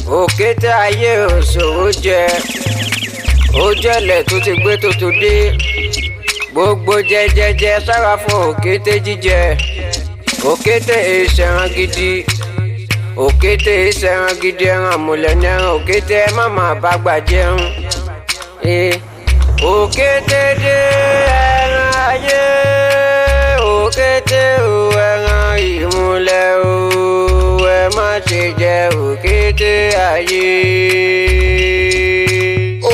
òkété ayé òṣòro jẹ ó jẹlẹ̀ tó ti gbé tó tó dé gbogbo jẹjẹjẹ sára fún òkété jíjẹ òkété ìṣẹ̀ràn gidi òkété ìṣẹ̀ràn gidi ẹran àmúlẹ̀ ní ẹran òkété ẹ má má bá gbà jẹun òkété dé ẹran ayé òkété o ẹran ìmúlẹ̀ o ẹ má ṣe jẹ òkété ayé.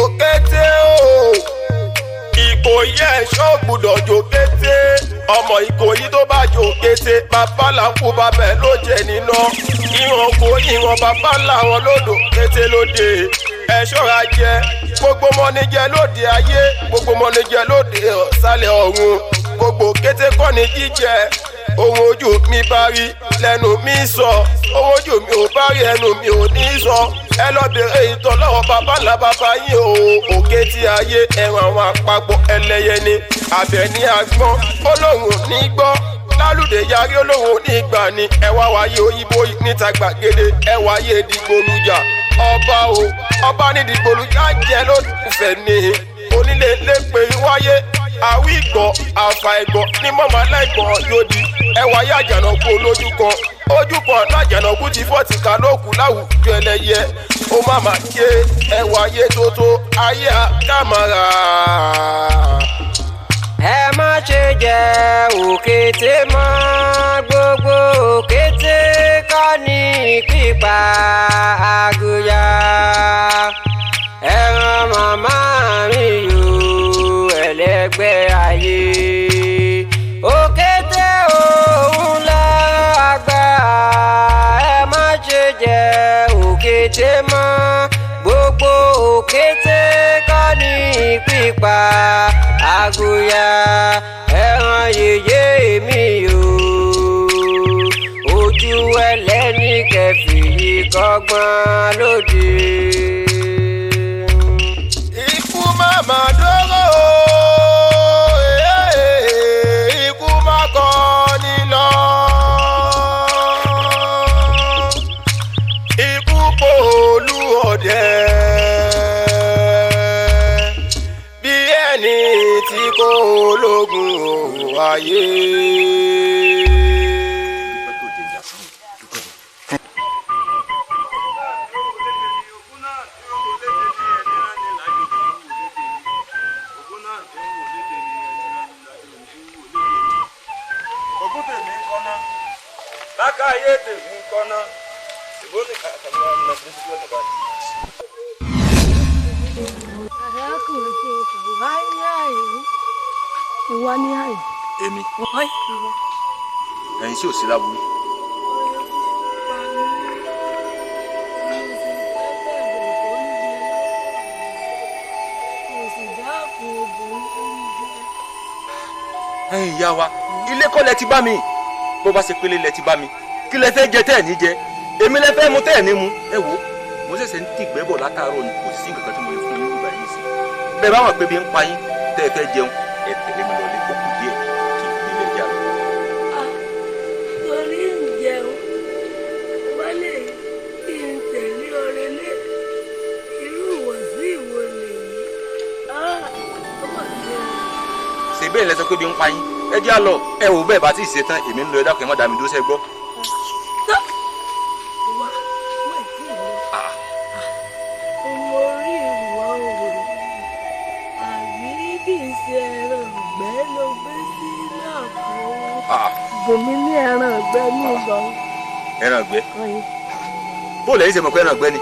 òkété o Ìkòyí ẹ̀ṣọ́ gbọ́dọ̀ jòkété ọmọ Ìkòyí tó bá jòkété bàbá làkú bàbá ẹ̀ ló jẹ níná ìran kò ìran bàbá làwọn lódò kété lóde ẹ̀ṣọ́ra jẹ gbogbo mọ́nijẹ lóde ayé gbogbo mọ́nijẹ lóde ọ̀sálẹ̀ ọ̀run gbogbo kété kọ́ ni jíjẹ ohun ojú mi bá rí lẹ́nu mi sọ ohun ojú mi ò bá rí ẹnu mi ò ní sọ ẹ lọ bèrè ìtàn lọ́wọ́ bàbá ńlá bàbá yín o òkété ayé ẹran àwọn àpapọ̀ ẹlẹ́yẹ ni Àbẹ̀ní Àgbọ̀n olóhùn ní gbọ́ lálùdé yarí olóhùn ní ìgbà ni ẹ wá wáyé òyìnbó níta gbàgede ẹ wáyé dìgbòlùjà ọba ní dìgbòlùjà jẹ ló fẹ́ ní onílé lépè wáyé àwí ìgbọ̀ àfà ìgbọ̀ ní mọ́mọ́ aláìgbọ̀ yóò di ẹwà yá àjànàkú olójú kan ojú kan lájànàkú ti fọ́ọ̀tì ká lóòkù láwùjọ ẹlẹ́yẹ ó má má ké ẹwà ayé tó tó ayé àkàmàrà. ẹ má ṣe jẹ òkété mọ́ gbogbo òkété kọ́ ní pípa àgùyà ẹran màmá mi yòó ẹlẹgbẹ́ ayé òkété òun lọ àgbà ẹ má ṣe jẹ òkété mọ́ gbogbo òkété kọ́ ní pípa àgùyà ẹran yèyé mi yòó ojú ẹlẹ́ni kẹfì kọ́gbọ́n lóde. Ikú màmá dóró ikú má kọ́ ni lọ ikú pòlú ọdẹ bí ẹni tí kò lógun òwò ayé. Ìwà ni àyè. Èmi. Ẹ̀yin sí òsì láburú. Ẹ̀yin ìyá wa, ilé kọ́ lẹ ti bá mi. Bó bá ṣe pélé lẹ ti bá mi. Kí lẹ fẹ́ jẹ tẹ́ ẹ̀ ní jẹ? Èmi lẹ fẹ́ mu tẹ́ ẹ̀ ní mu. Ẹ wo, mo ṣẹ̀ṣẹ̀ ń tìgbẹ́ bọ̀ látàárọ̀ ni kò sí nǹkan tí mo lè fún yín nígbà yìí sí. Bẹ́ẹ̀ bá wọn pé bí ń pa yín tẹ́ ẹ fẹ́ jẹun ẹ tẹ̀lé mi lọ lé kókù díẹ̀ kí n gbélé jà lọ. Torí ń jẹun wálé kí n tẹ̀lé ọrẹ lé irú ìwọ̀sí ìwọ lèyí. Ṣé bẹ́ẹ̀ lẹ sọ pé bí ń pa yín? Ẹ jẹ́ àlọ́ ẹ wò bẹ́ẹ̀ bá tí ì ṣe tán èmi ń lọ ẹ dákun ẹ má dá mi dúró sẹ́ gbọ́. Mo rí ìwọ òwò àbí kì í ṣe ẹran ọ̀gbẹ́ ló gbé sí láàpò. Bùnmi ní ẹran ọ̀gbẹ́ ní ìbọn. Ẹran ọ̀gbẹ́? Bó lẹ́yìn ṣe mọ̀ pé ẹran ọ̀gbẹ́ ni?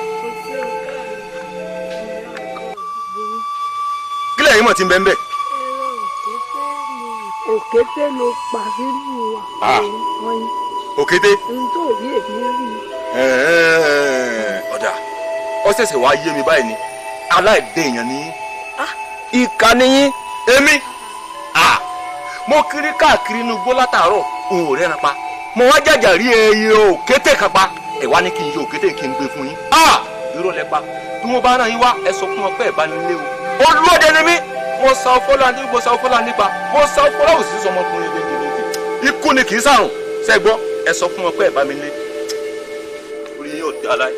Kí lẹ́yìn mọ̀ tí ń bẹ́ ń bẹ̀? Òkété ló pa sínú ọyìn. Òkété? Nítorí èmi rí. Ọ̀dà ó ṣẹ̀ṣẹ̀ wá yé mi báyìí ni aláìdé èèyàn ni ìkà ni yín èmi mo kiri káàkiri inú igbó látàárọ̀ òun ò rẹ́ran pa mo wá jàjà rí ẹyẹ òkété kan pa ẹ wá ní kí n yọ òkété kí n gbé fún yín irọ́ lẹ pa bí wọ́n bá rán yín wá ẹ sọ fún wọn pé ẹ bá nílé o olóde ni mí mo sa ọfọlá nípa mo sa ọfọlá òsì sọmọkùnrin lẹ́yìn ikú ni kì í sàrùn ṣẹ́gbọ́ ẹ sọ fún wọn pé ẹ bá mi lé orí yín ò dá láì.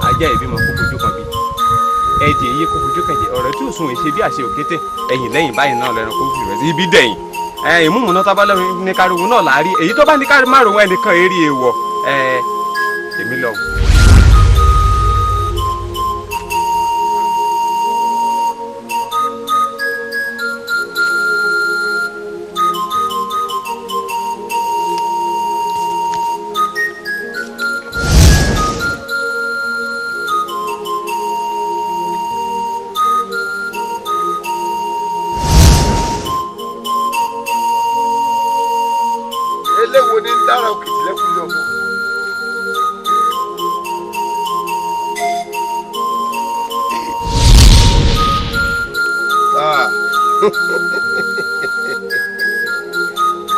ajá ìbímọ kó fojú kan bí ẹdì èyí kó fojú kẹjẹ ọ̀rọ̀ tí ò sún ìṣe bí àṣẹ òkété ẹ̀yìn lẹ́yìn báyìí náà lẹ́nu kó fi rẹ̀ sí ibi dẹ̀yìn ìmúmúná tó bá lọ́rùn ní kárìwò náà láàárí èyí tó bá ní kárí márùn ẹnìkan eré èèwọ̀ èmi lọ. eléwo ní dára òkìtì lẹ́kùn lọ́mọ.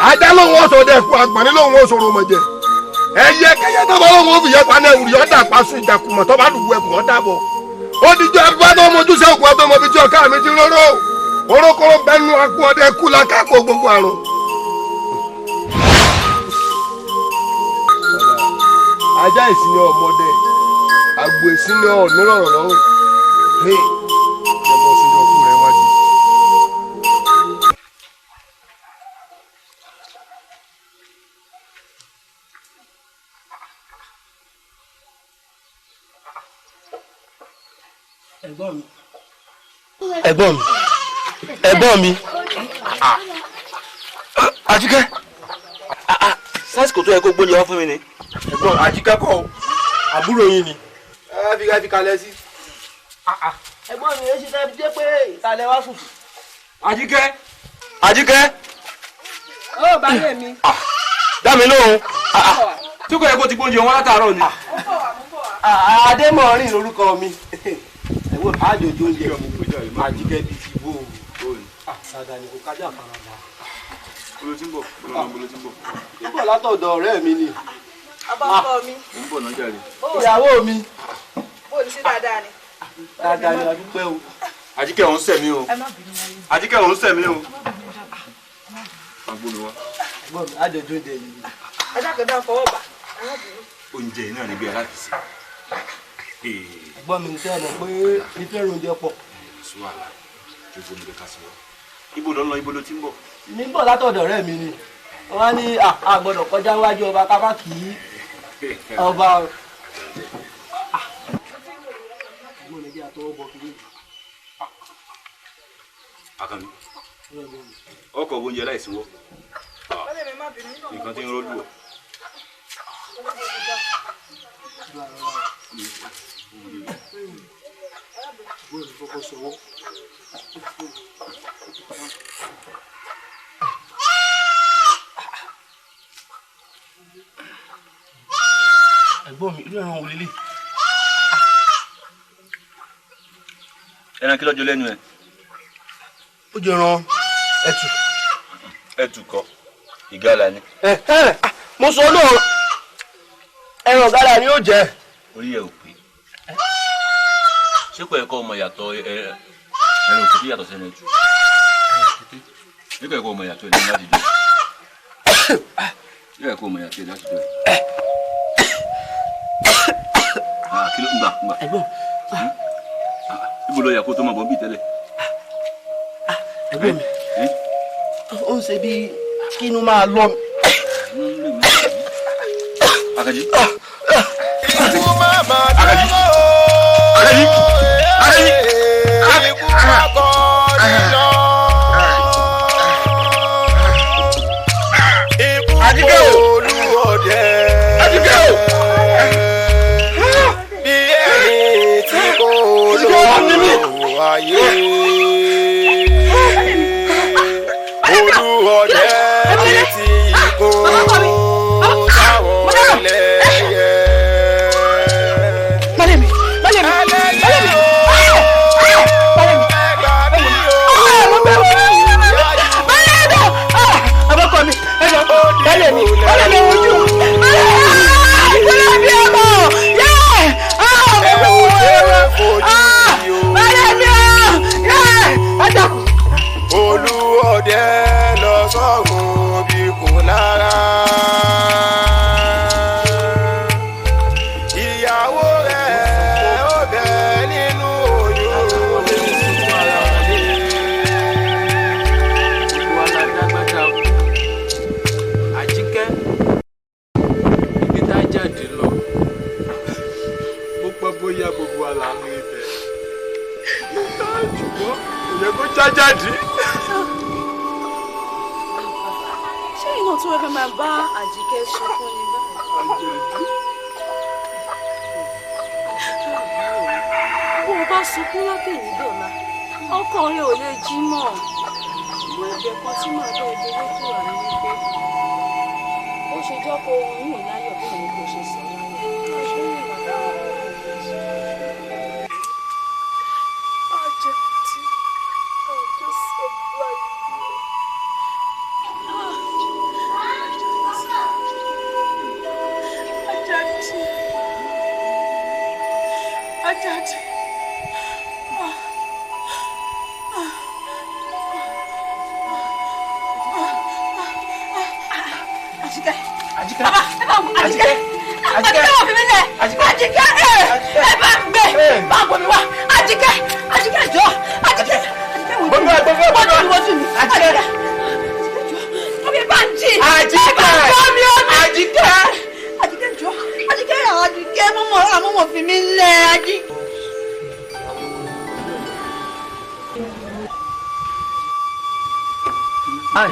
ajá lóhun ọ̀sọ̀ dẹ̀ fún agbọ̀nrí lóhun ọ̀sọ̀rọ̀ ọmọ jẹ ẹyẹ kẹyẹ tó bá lóhun òfìyẹ paná ẹwùrì ọ̀dà paṣọ ìjàkùmọ̀ tó bá dùbú ẹkùn ọ̀dà bọ̀ ó dijọ́ ẹgbẹ́ tó mojú sí òkú ẹgbẹ́ mọ́bí tí ọ̀ká mi ti róró orókóró bẹnu akú ọdẹ kú la káàkó gbogbo àrùn. ajá ìsinmi ọmọdé àgbo ìsinmi ọ̀nìrọ̀rọ̀ lọ́rùn ní ìjọba òṣèlú ọkùnrin rẹ̀ wájú. ẹ̀gbọ́n mi Àjíkẹ́ sásìkò tó yẹ kó gbóúnjẹ wá fún mi ni. ẹ̀gbọ́n Àjíkẹ́ kọ́ àbúrò yín ni. ẹ fi kalẹ̀ sí. ẹ̀gbọ́n mi èsì tẹ́ jẹ́ pé ìtàlẹ̀ wá sùn. Àjíkẹ́. ó bá yé mi. dá mi lóhùn tí kò yẹ kó ti gbóúnjẹ wọn látàárọ̀ ni. Adémọ̀rin lórúkọ mi. ẹ̀wọ̀n àjòjò oúnjẹ Àjíkẹ́ bíi ti bó o. Sàdá ni kò kájà farada. bolo tí ń bọ̀ Níbọ̀ látọ̀dọ̀ ọ̀rẹ́ mi ni. abáfọ mi. ń bọ̀ náà jàre. Ìyàwó mi. bó o ní sí dáadáa ni. Dáadáa ni adúpẹ́ o. Àjíkẹ́ òun sẹ̀mí o. Àjíkẹ́ òun sẹ̀mí o. agbóni wa. Ẹ̀gbọ́n mi àjòjò oúnjẹ yìí. ajá kẹta fọwọ́ bà. oúnjẹ náà níbi aláàkísí. Ẹ̀gbọ́n mi tẹ́ ẹ mọ̀ pé ìfẹ́ oúnjẹ pọ̀. sùwàlà jojo ní ká sí wa. ibo ló ń lọ ibo ló ti ń bọ̀. Níbọ̀ látọ̀dọ̀ ọ̀rẹ́ mi ni. Wọ́n á ní àgbọ̀dọ̀ kọjá wájú ọba ká má kì í ọba. Àkànbí ọkọ̀ oúnjẹ láìsíwọ́ nǹkan tí ń rólù ọ́. Ẹ̀gbọ́n mi ilé ẹran wò lélẹ̀. ẹran kí lọ́jọ́ lẹ́nu ẹ̀. Ó jẹ ẹran ẹtù. ẹtù kọ́ ìgalà ni. Mo sọ náà ẹran ìgalà ni ó jẹ. orí ẹ̀ ò pé ṣé kò yẹ kó ọmọ yàtọ̀ ẹran òkúté yàtọ̀ sẹ́nu ẹ̀tù. ṣé kò yẹ kó ọmọ yàtọ̀ ẹ̀dẹ̀ láti dùn. ṣé kò yẹ kó ọmọ yàtọ̀ ẹ̀dẹ̀ láti dùn. kí ló ń gbà. Ẹ̀gbọ́n. ibo ló yẹ kó tó máa bọ̀ bí tẹ́lẹ̀. Ẹ̀gbọ́n mi ó ń ṣe bí kí inú máa lọ. Àkànjí. ikú máa máa Àkànjí. dúró. Àkànjí. Àkànjí. ikú máa kọ́ nílọ. ikú Àjíkẹ́ o. olúwọ̀dẹ. Àjíkẹ́ o. bí ẹni tí kò lówó ayé. olúwọ̀dẹ tí kò táwọn ẹlẹ́yẹ. bóyá gbogbo àlàmú ibẹ̀ ṣùgbọ́n ìyẹn kó jájáde. ṣé iná tí wọ́n fẹ́ máa bá Àjíkẹ́ sunkún ni báyìí? bó o bá sunkún látẹ̀yìn dọ̀la ọkàn rẹ ò lè jí mọ́. ìwé ẹ̀bẹ̀ kan tí màá bẹ́ẹ̀ dé lójú rà ní wípé ó ṣe jọ́ kó ohun yìí láyọ̀ bí òun kò ṣe sọ láyọ̀.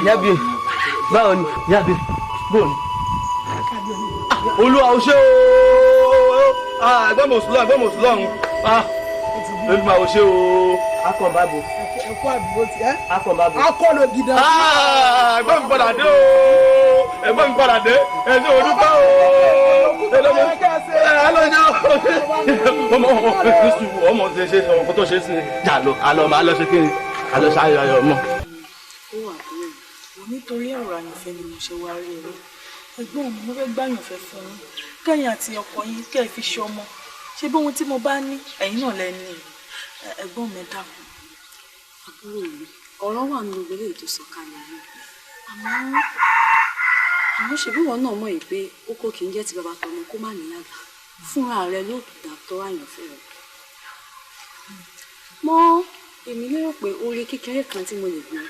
Yabi, báwo ni? Yabi, báwo ni? Olúwa o ṣé o. Ẹgbẹ́ mọ̀sùlọ́run. Olúwa o ṣé o. Akọ̀bábo. Ẹ̀kọ́ àdúgbò ti ẹ́. Akọ̀bábo. Akọ̀lọ̀ gidan. Ẹgbẹ́ mi padà dé o. Ẹgbẹ́ mi padà dé. Ẹ̀sìn olùkọ́ o. Ọmọ ṣe ọmọ tó ṣe sí. Jà lọ, àlọ́ máa lọ ṣe kí ni? Àlọ́ ṣáà yọ ọmọ. Nítorí ọ̀rọ̀ àyànfẹ́ ni mo ṣe wá rí ẹ̀rọ ẹ̀gbọ́n mi mo fẹ́ gbàyànfẹ́ fún yín kẹ́yìn àti ọkọ yín kẹ́ ẹ fi ṣe ọmọ ṣé bí ohun tí mo bá ní ẹ̀yin náà lẹ́ni ẹ̀gbọ́n mi dákun. àbúrò mi ọ̀rọ̀ wà nínú ìwé ètò sọ̀kalẹ̀ yìí àmọ́ ṣe bí wọn náà mọ̀ yìí pé ó kó kì í jẹ́ ti bàbá tọmọ kó má níyàgbà fúnra rẹ ló dàtọ́ àyànfẹ́ rẹ. mọ́ èmi lérò pé oore kékeré kan tí mo lè gbọ́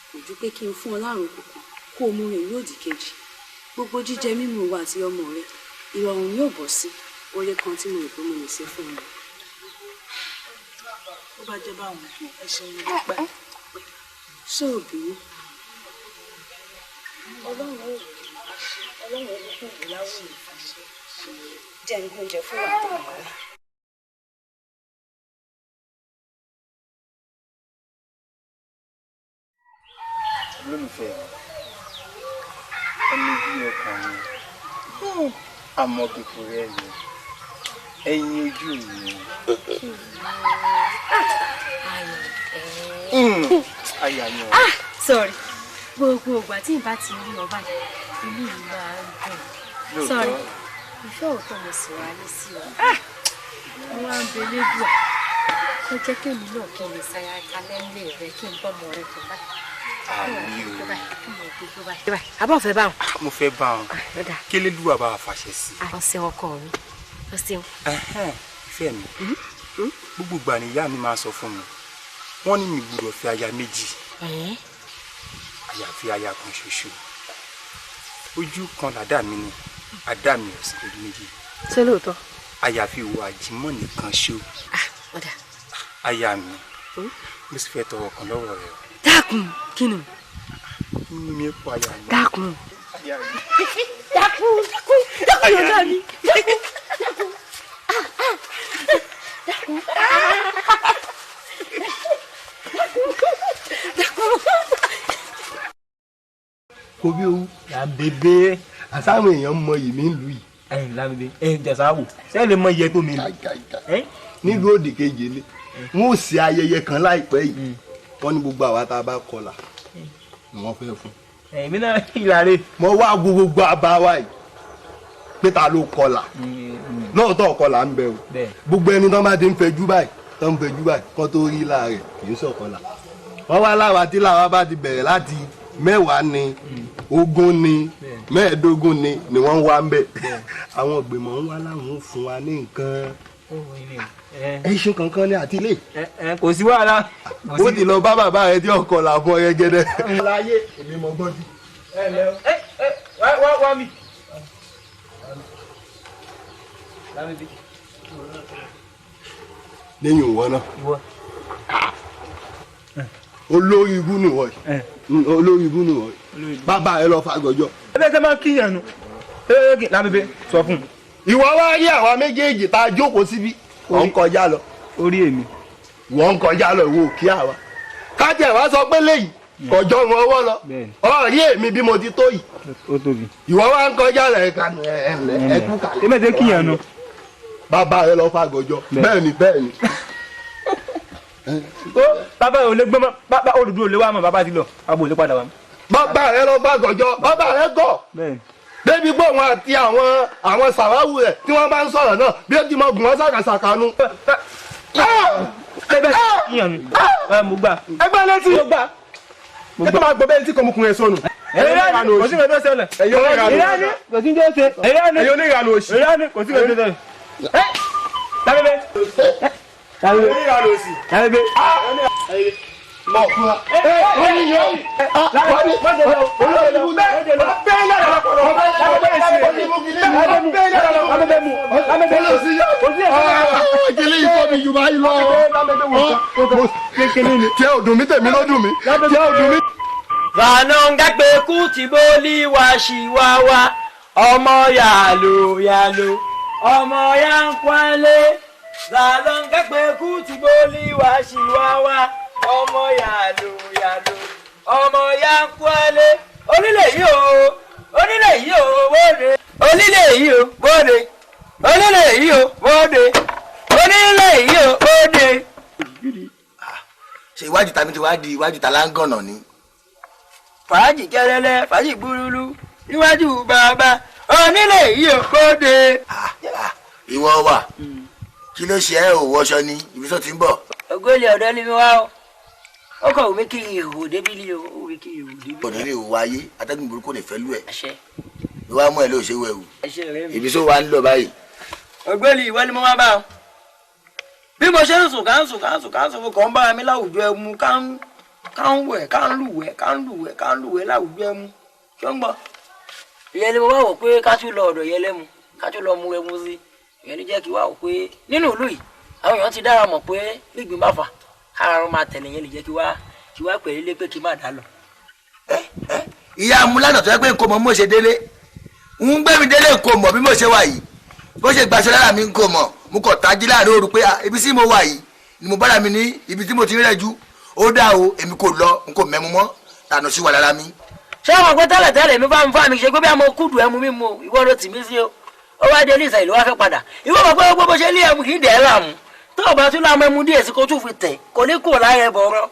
kò ju pé kí n fún ọ láàrùn kòkó kó o mú rìn lódì kejì gbogbo jíjẹ mímu wa àti ọmọ rẹ ìrọ̀rùn yóò bọ̀ sí oore kan tí mo rò pé mo lè ṣe fún ọ. ó bá jẹ́ báwọn ẹ ṣeun ní pípẹ́. ṣé ò bínú. ọlọ́run ò fún ìyàwó ìfàṣẹ jẹ́ ń gbóúnjẹ fún àtọ̀mọ́ rẹ. olólùfẹ́ ẹni bí ọkàn mi àmọ́ kékeré mi ẹ̀yin ojú mi. Ayà mi. Sorry gbogbo ìgbà tí n bá ti rí ọba inú mi máa ń dùn. Sorry ìfẹ́ òótọ́ mo sì wá ní sí ọ. Mo wá ń belé dùn ó jẹ́ kí èmi náà kí n lè ṣayá kalẹ́ ńlẹ̀ rẹ kí n bọ́mọ rẹ tó bá. Àmì o. Àbọ̀ fẹ́ bá wọn. Mo fẹ́ bá wọn. Kí Elédùà bá fàṣẹ sí. Ọ̀sẹ̀ ọkọ mi. Ọ̀sẹ̀. Ìfẹ́ mi. Gbogbo ìgbà ni ìyá mi máa sọ fún mi. Wọ́n ní mi gbọ́dọ̀ fẹ́ aya méjì. Àyàfi aya kan ṣoṣo. Ojú kan làdá mi ni. Àdá mi ò sí lójú méjì. Ṣé lóòótọ́? Àyàfi ìwà àjímọ̀ nìkan ṣó. Aya mi. Mo sì fẹ́ tọrọ kan lọ́wọ́ rẹ. Dákun kí ni? Mi pa aya mi. Dákun. Aya mi. Dákun yọ̀dá mi. Dákun. Kò bí owó là ń bèbè àsáwọn èèyàn mọ yìí ní ìlú yìí. Lámìdé jẹ̀sáwò ṣé lè mọ iye tó mi lò. Nílùú òdì kejì ni wọn ò ṣe ayẹyẹ kan láìpẹ́ yìí wọ́n ní gbogbo àwa tá a bá kọlà ni wọ́n fẹ́ fún. Èmi náà ìlàrè. Mo wá gbogbo àbáwá yìí pé ta ló kọlà lóòótọ́ kọlà ń bẹ o gbogbo ẹni tó bá ti ń fẹjú báyìí tó ń fẹjú báyìí kó tó rí láàrẹ̀ kì í sọ̀kọlà. Wọ́n wá láwa tí làwa bá ti bẹ̀rẹ̀ láti 10 ni 20 ni 15 ni wọ́n wá ń bẹ̀. Àwọn ìgbìmọ̀ ń wá láwọn fún wa ní nǹkan ẹṣin kankan ní àtìlé. Kò sí wàhálà. Ó ti lọ bá bàbá rẹ tí ọkọ là fún ọyẹ gẹdẹ. Láyé èmi mọ gbọ́dí. Wá mi. Lámìdé. lẹ́yìn òwò náà olórí ibú nìwọ yìí olórí ibú nìwọ yìí bàbá ẹ lọ fàgọjọ. ẹbẹ tẹ máa kíyàn nu lábẹbẹ sọ fún un. ìwọ wá rí àwa méjèèjì tá a jókòó síbí wọn ń kọjá lọ. orí èmi. wọn ń kọjá lọ ìwọ kí àwa. kájẹ wá sọ pé léyìí kọjọ wọn ọwọ́ lọ ọrí èmi bí mo ti tó yìí. ó tóbi. ìwọ wá ń kọjá lọ ẹkú kàlẹ́. ẹbẹ tẹ kíyàn nu. bàbá ẹ lọ fàgọjọ bẹ́ẹ̀ni. bàbá ò lè gbọ́n bàbá olùdó lè wá mọ̀ bàbá ti lọ bàbá ò lè padà wá. bàbá rẹ lọ fàgọjọ bàbá rẹ gọ̀. débi pé òun àti àwọn sàwáwù rẹ tí wọ́n bá ń sọ̀rọ̀ náà bí ó ti mọ gùn wọn sàkàsàkà nu. ẹgbẹ́ kíyàn nu mo gbà. ẹgbẹ́ létí mo gbà. ẹ tó máa gbọ́ bẹ́ẹ̀ tí kò mú kun ẹ sọnù. kò sí ìrẹ́dọ́ sẹ́lẹ̀. ẹ̀yọ́ oníranù kò sí ìrẹ́dọ́ sẹ́lẹ̀. ẹ̀yọ́ oníranù òsì. kò sí ìrẹ́dọ́ sẹ́lẹ̀. lábẹ́bẹ́. oníranù òsì. lábẹ́bẹ́. mọ̀kúra. Vanonga gbeku ti boli wa shiwawa ọmọ yalo yalo ọmọ yankwale Vanonga gbeku ti boli wa shiwawa ọmọ yalo yalo ọmọ yankwale onílé yìí o bóde onílé yìí o bóde onílé yìí o bóde onílé yìí o bóde. ṣe iwájú tàbí ti wá di iwájú ta láńgànà ni. fàájì kẹrẹlẹ fàájì gbúrúlú níwájú bàbá onílé yìí ò kóde. ìwọ wà kí ló ṣe ẹ ò wọṣọ ni ibi tó ti ń bọ̀. ògbólé ọ̀dọ́ ni mi wá o ó kọ̀ wí kí ihò débílì o ó wí kí ihò débílì. ọ̀dọ́ lè wọ ayé atẹ́gùn burúkú lè fẹ́ lú ẹ̀. ló wá mú ẹ ló ṣe wẹ̀ wù. ibi tó wà ń lọ báyìí. ògbólé ìwọ ni mo wá bá o bí mo ṣe ń sùn ká ń sùn mo kàn ń bára mi láwùjọ ẹmu ká ń wẹ̀ ká ń lùwẹ̀ láwùjọ ẹmu ṣé ń gbọ́. ìyẹn ni mo wá wò pé ká tún lọ ọ̀dọ̀ yẹn lẹ́mu ká tún lọ mu ẹmu sí ìyẹn ni jẹ́ kí wá wò pé nínú ìlú yìí àwọn èèyàn ti dára mọ̀ pé gbígbín bá fà kára wọn máa tẹ̀lé yẹn lè jẹ́ kí wá pẹ̀lú ilé pé kí má dá lọ. ìyá amúlànà tó yẹ pé nǹkan mọ̀ mo ṣe délé ń gbé mi délé nǹkan mọ̀ bí mo ṣe wà yìí bó ṣe gbàṣẹ lára mi nǹkan mọ̀ mo kàn tají láàrin òru pé ibi tí mo wà yìí ni mo bára mi ní ibi tí mo ti rẹ̀ jù ó dá o èmi kò lọ n kò mẹ́mu mọ́ tànà sí wà lára mi. ṣé àwọn pé tẹ́lẹ̀ mi bá ń fà mí ṣe pé bí àmọ́ kúdù ẹmu mi mu ìwọ ló tì mí sí o ó wá dé ní ìsà ìlú wá fẹ́ padà ìwọ mọ̀ pé gbogbo ṣe lé ẹmu kì í dẹ̀ ẹ́ láàmú tó o bá tún láàmú ẹmu díẹ̀ sí kó tún fi tẹ̀ kò ní kúrò láyé bọ̀rọ̀.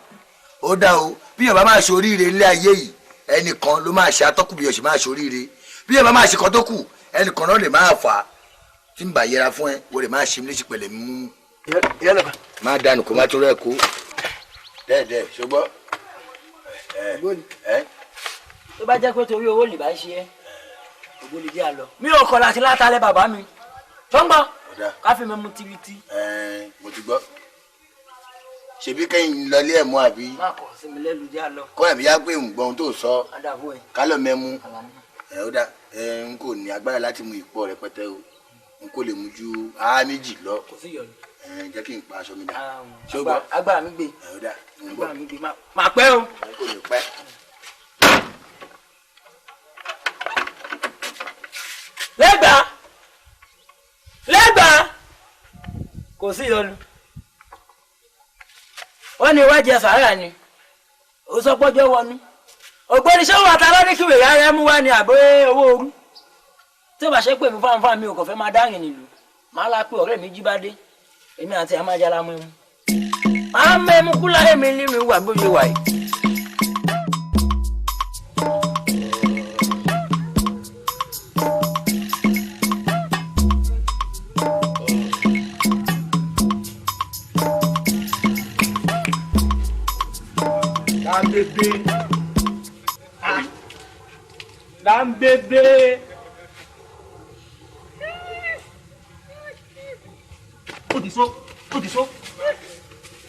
ó dá o bí yorùbá máa ṣe oríire ilé ayé yìí ẹnìkan ló máa ṣe atọ́kùn bí yorùbá máa ṣe oríire bí yorùbá máa ṣe kan tó kù ẹnìkan náà lè máa fà á tí n bá yẹra fún ẹ wo lè máa ṣe mí léṣe pẹ̀lẹ́ mú. má dànù kó má tó rẹ̀ kó dẹ́ẹ̀dẹ́ẹ̀ ṣùgbọ́n. tó bá jẹ́ pé torí owó lè bá ṣe é ògbólé jẹ́ àlọ́ mi ò kọ̀ láti látàlẹ́ bàbá mi ṣọ́ngbọ́n káfí mi mú tibítí. mo ti gbọ́ ṣebí kẹ́yìn lọlé ẹ̀ mú àbí. má kọ̀ sí mi lẹ́lu jẹ́ àlọ́. kọ́ ẹ̀mí yá pé ǹgbọ́n ohun tó sọ kálọ̀ mẹ́mú ó dà n kò ní agbára láti mú ìpọ̀ rẹpẹtẹ o n kò lè mú ju méjì lọ. kò sí yọ̀lù. jẹ́ kí n pa aṣọ mi dà. agbára mi gbé. ó dà agbára mi gbé máa pẹ́ o. n kò lè pẹ́. lẹ́gbàá kò sí yọ̀lù. wọ́n ní iwájú sàárà ni ó sọ pọ́jọ́ wọnú ògbóni ṣé wà tá lọ́ní kí wèrè ara mú wá ní àbẹ́ owó orú tí ó bá ṣe pé mi fáńfáń mi ò kàn fẹ́ máa dáhìn nílùú máa la pé ọ̀rẹ́ mi jí bá dé èmi àti ẹ̀ máa jẹ́ lámú ẹmu máa ń mẹ́mu kú láyé mi nínú ìwà bó ṣe wà yìí. Lambebe. Ó ti so.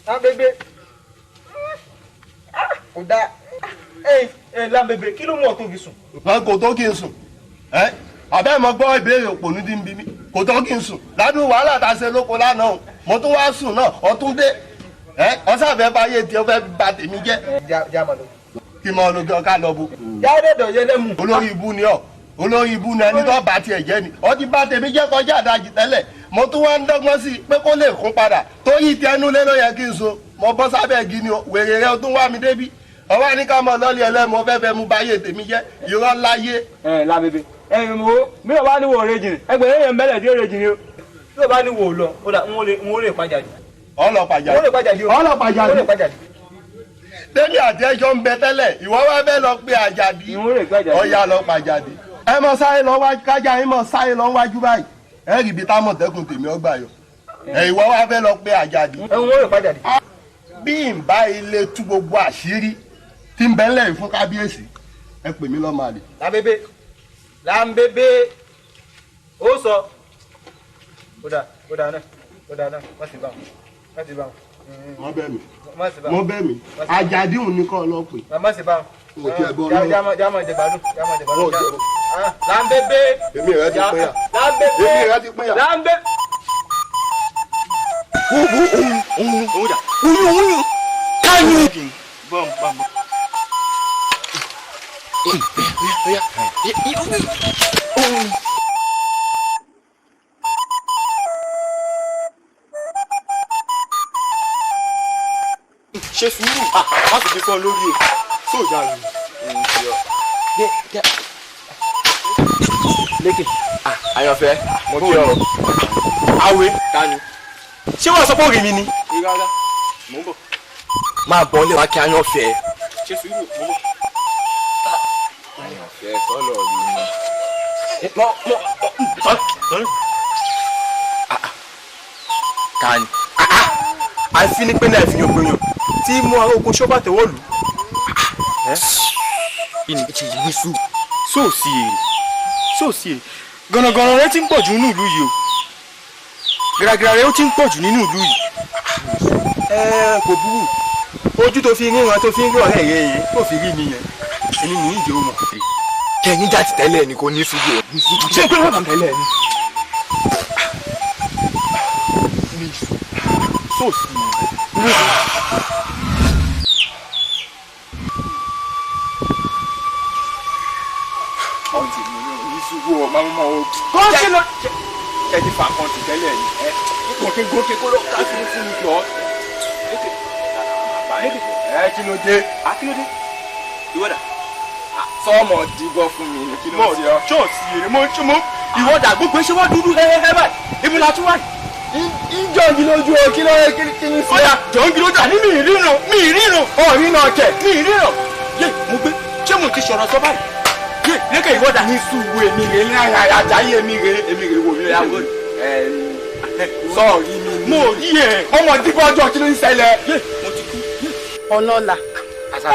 Lambebe. Kò dá. Lambebe, kí ló mú ọ tó fi sùn? Kò tó kí n sùn. Àbẹ́ mọ gbọ́ ìbéèrè òpònú dín bí mi. kò tó kí n sùn ládùn wàhálà tá a ṣe lóko lánàá mo tún wá sùn náà ọtún dé ọsàfẹ́ báyé tí ó fẹ́ bà tèmi jẹ́. kí n mọ ológe ọ̀ká lọ bó. jáde dọ̀yẹ́ lẹ́mu. olórí ibú ni ọ olórí ibú ni ẹni tó bá tiẹ̀ jẹ́ ni ọ ti bá tèmi jẹ́ kọjá àdájì tẹ́lẹ̀ mo tún wá ń dọ́gbọ́n sí i pé kó lè kún padà torí tẹnu lé ló yẹ kí n so mo bọ́ sábẹ́ igi ni wèrè rẹ tún wá mi débi ọwọ́ ní ká mọ̀ lọ́ọ̀lì ẹlẹ́mu ọ̀fẹ́fẹ́ mú báyé tèmi jẹ́ irọ́ láyé. Lábẹ́bẹ́ mo mi ò bá ní wo rẹ jìnnì ẹgbẹ̀rún yẹn mẹ́lẹ̀ tí ó rẹ jìnnì o tí o bá ní wo lọ ó dà n ó lè pàjáde. ọlọ́pàá jáde tẹ́lẹ̀ àti ẹjọ́ ń bẹ tẹ́lẹ̀ ìwọ wá bẹ́ẹ̀ lọ pé àjàdí ọ̀yà lọ́pàá jáde. ẹ mọ sáré lọ wájú kájà yín mọ sáré lọ wájú báyìí ẹ rí ibi táwọn tẹkùn tèmi ọgbà yọ ìwọ wá fẹ́ lọ pé àjàdí. bí n bá ilé tú gbogbo àṣírí tí ń bẹ ńlẹ̀ yìí fún kábíyèsí ẹ pè mí lọ́mọ àlè. Lámbébé ó sọ ó dà náà má ti bá wọn. mo bẹ̀ mí àjàdí òun ní kọ́ lọ pè. má ti bá wọn. jámọ̀ ìjẹ̀bàdù. Lámbébé èmi rẹ ti pín yà. Lámbé. Oyún káyọ̀. ṣe sùúrù má sì fi sọ lórí o sóòjà rẹ. lékè àyànfẹ́ mo kí ọ. àwẹ̀ tani ṣé wàá sọ pé òrì mi ni. rárá mò ń bọ̀. máa bọ̀ lè wá kí àyànfẹ́. ṣe sùúrù mò ń bọ̀. àyànfẹ́ sọ́lọ̀ mi ni. tani àfi ní pé náà fi yàn gbóyàn tí mú àwọn ogun ṣọ́bà tẹ̀wọ́ lù. ìnìkejì yìí ní sùúrù sóòsì èrè gànàgànà rẹ ti ń pọ̀ jù nínú ìlú yìí o gàràgàrà rẹ ó ti ń pọ̀ jù nínú ìlú yìí. kò burú ojú tó fi ríran tó fi ń rí ọ̀rẹ́ rẹ yẹn tó fi rí mi yẹn èmi nìyí ìjẹ́ òmò. kẹ́yìn jáde tẹ́lẹ̀ ni kò ní sùúrù o. ṣé pé wọ́n tẹ́lẹ̀ ni. sóòsì gòkè lọ. ẹ ti fa kan ti tẹ́lẹ̀ ni. gòkè kó lọ ká fún mi jọ. kí ló dé. ìwọ́dà. sọ́ọ̀mọ̀ dìgọ́ fún mi ni kí ló dé ọ. ṣọ́ọ̀ṣì èrè mo ìwọ́dà gbogbo ṣé wọ́n dúdú ẹ báyìí ibi la tún wáyé. ìjọ́ngi lójú o kí ló yẹ kí ni sí. ọ̀yà jọ̀ǹgì lójú àní mi ìríran. ọ̀rí náà kẹ̀. mi ìríran. yé mo gbé ṣé mo ti sọ̀rọ̀ sọ báyìí. yé lékè ìwọ́dà ní sùúrù èmi rè ní àjáyé èmi rè wò mí láwọ. sọ́ọ̀rí mi. mo rí ẹ. ọmọ dípọ̀ ọjọ́ kí ló ń ṣẹlẹ̀. yé mo ti kú. ọlọ́lá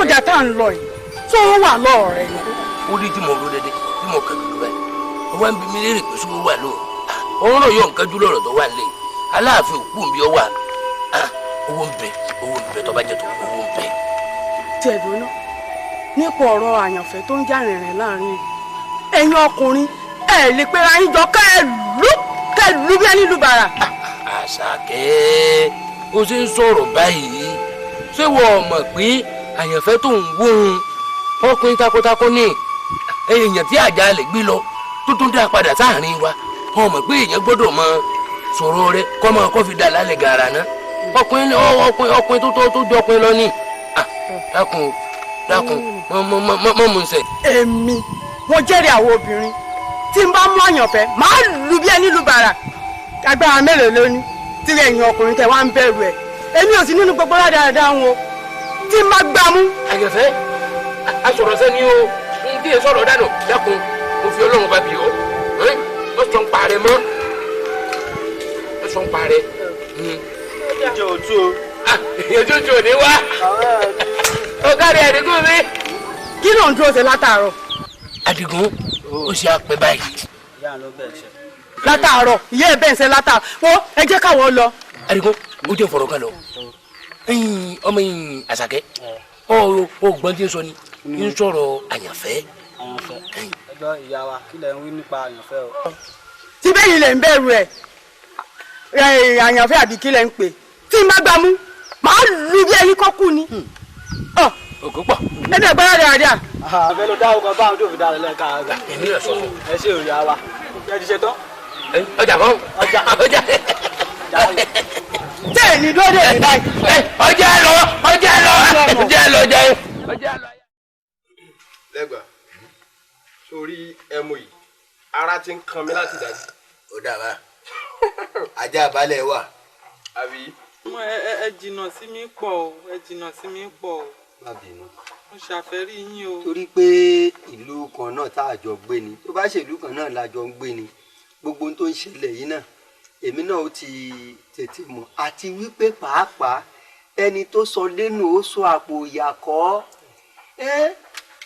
ọjà tá à ń lọ yìí tó wà lọ́ọ̀ rẹ̀ ni. ó rí tí mo ro dédé tí mo kẹ́kọ̀ọ́ báyìí wọ́n ń bi mí léèrè pé sówó wà lóò òun náà yóò nǹkan jù lọ́rọ̀ tó wà lé aláàfin òkú mi ọ wà owó ń bẹ tó bá jẹ tó owó ń bẹ. tẹ̀dùn náà nípa ọ̀rọ̀ àyànfẹ́ tó ń jà rìnrìn láàrin ẹ̀yin ọkùnrin ẹ̀ lè pera yín jọ kẹ́ ẹ lú bí ẹni lù bàrà. Àṣàkẹ́ o ṣe ń sọ̀rọ̀ báyìí ṣé wọ́n mọ̀ pé àyànfẹ́ tó ń wóhun ọkùnrin takuntakun ní èèyàn tí àjà lè gbé lọ tó tún dá padà sáàrin wa wọn mọ̀ pé èèyàn gbọ́dọ̀ mọ sọ̀rọ̀ rẹ kọ́ mọ kó fi dà lálẹ́ gàrà ná ọkùnrin tó jọ ọkùnrin lọ ní dákun mọ́ mú sẹ̀. èmi mo jẹ́rìí àwọn obìnrin tí n bá mú àyànfẹ́ máa lù bí ẹni lù bàrà agbára mélòó lóní tí ẹ̀yin ọkùnrin tẹ̀ wá ń bẹ̀rù ẹ̀ èmi ò sí nínú gbogbo dáadáa wọn tí n bá gbà mú. àyànfẹ́ asọ̀rọ̀ sẹ́ni o n kí ẹ sọ̀rọ̀ dànù dákun mo fi Ọlọ́run bá bì ọ́ wọ́n sọ ń parẹ́ mọ́ wọ́n sọ ń parẹ́. ìjọ òtún o. ìjọ òtún ò ní wá ọ̀gáre Àdìgún mi. kí ló ń dúró ṣe látàárọ̀. Àdìgún ó ṣe àpẹ báyìí. látàárọ̀ ìyá ẹ̀ bẹ́ẹ̀ ṣe látàárọ̀ wọ́n ẹ jẹ́ káwọn lọ. Àdìgún ó jẹ́ fọ̀rọ̀ kan lọ ọmọ yìí Àṣàkẹ́ ó gbọ́n tí ń sọ ni ń sọ̀rọ̀ àyànfẹ́. ẹgbẹ́ ìyá wa kí lẹ̀ ń wí nípa àyànfẹ́ o. tí tí bẹ́yìn lè ń bẹ̀rù ẹ̀ àyànfẹ́ àbí kí lẹ̀ ń pè tí má gbà mú màá lu bí ẹni kọ́kù ni. ògùn pọ̀. ẹni ẹ̀gbọ́n dáadáa. àbẹ ló dá ọkọ̀ báwọn tó fi dára lẹ́ka àgbà. èmi rẹ̀ sọ̀rọ̀. ẹ ṣe òrì àwa. ẹ ti ṣe tán. ọjà kan ọjà. tẹ́ ní dóde ní báyìí. ọjà lọ. lẹ́gbàá sórí ẹmu yìí ara ti ń kan mi láti dàbí. ó dàbà ajá balẹ̀ wà. àbí. ẹ jìnnà sí mi pọ̀ o ẹ jìnnà sí mi pọ̀ o. má bínú. mo ṣàfẹ́rí yín o. torí pé ìlú kan náà tá a jọ gbé ni tó bá ṣe ìlú kan náà la jọ ń gbé ni gbogbo ohun tó ń ṣẹlẹ̀ yìí náà èmi náà ó ti tètè mọ̀ àti wípé pàápàá ẹni tó sọ lẹ́nu ó sọ àpò ìyàkọ́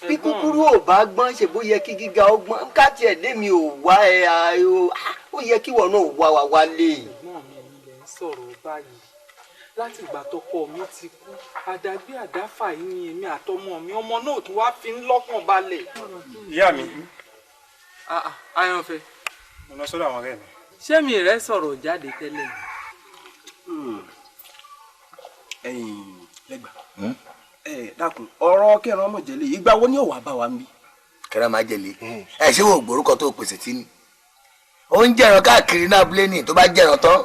bí kúkúrú ò bá gbọ́n ṣe bó yẹ kí gíga ó gbọ́n ká tiẹ̀ lémi ò wá ó yẹ kí wọ́n náà wá wa wálé. ẹ̀gbọ́n mi ilẹ̀ ń sọ̀rọ̀ báyìí láti ìgbà tọkọ mi ti kú àdàgbé àdáfà yìí ni èmi àtọmọ mi ọmọ náà tó wá fi ń lọ́kàn balẹ̀. ìyá mi. Àyànfẹ́. mo lọ sọ́dọ̀ àwọn ọ̀rẹ́ mi. ṣé mi rẹ sọ̀rọ̀ jáde tẹ́lẹ̀? ẹ̀yin lẹ́gbàá dákun ọ̀rọ̀ kẹran ọmọ jẹlé ìgbà wo ni ó wá bá wa ń bí. kẹran máa jẹlé ṣé wo gbórúkọ tó pèsè tí ni ó ń jẹran káàkiri náà abúlé ní tó bá jẹran tán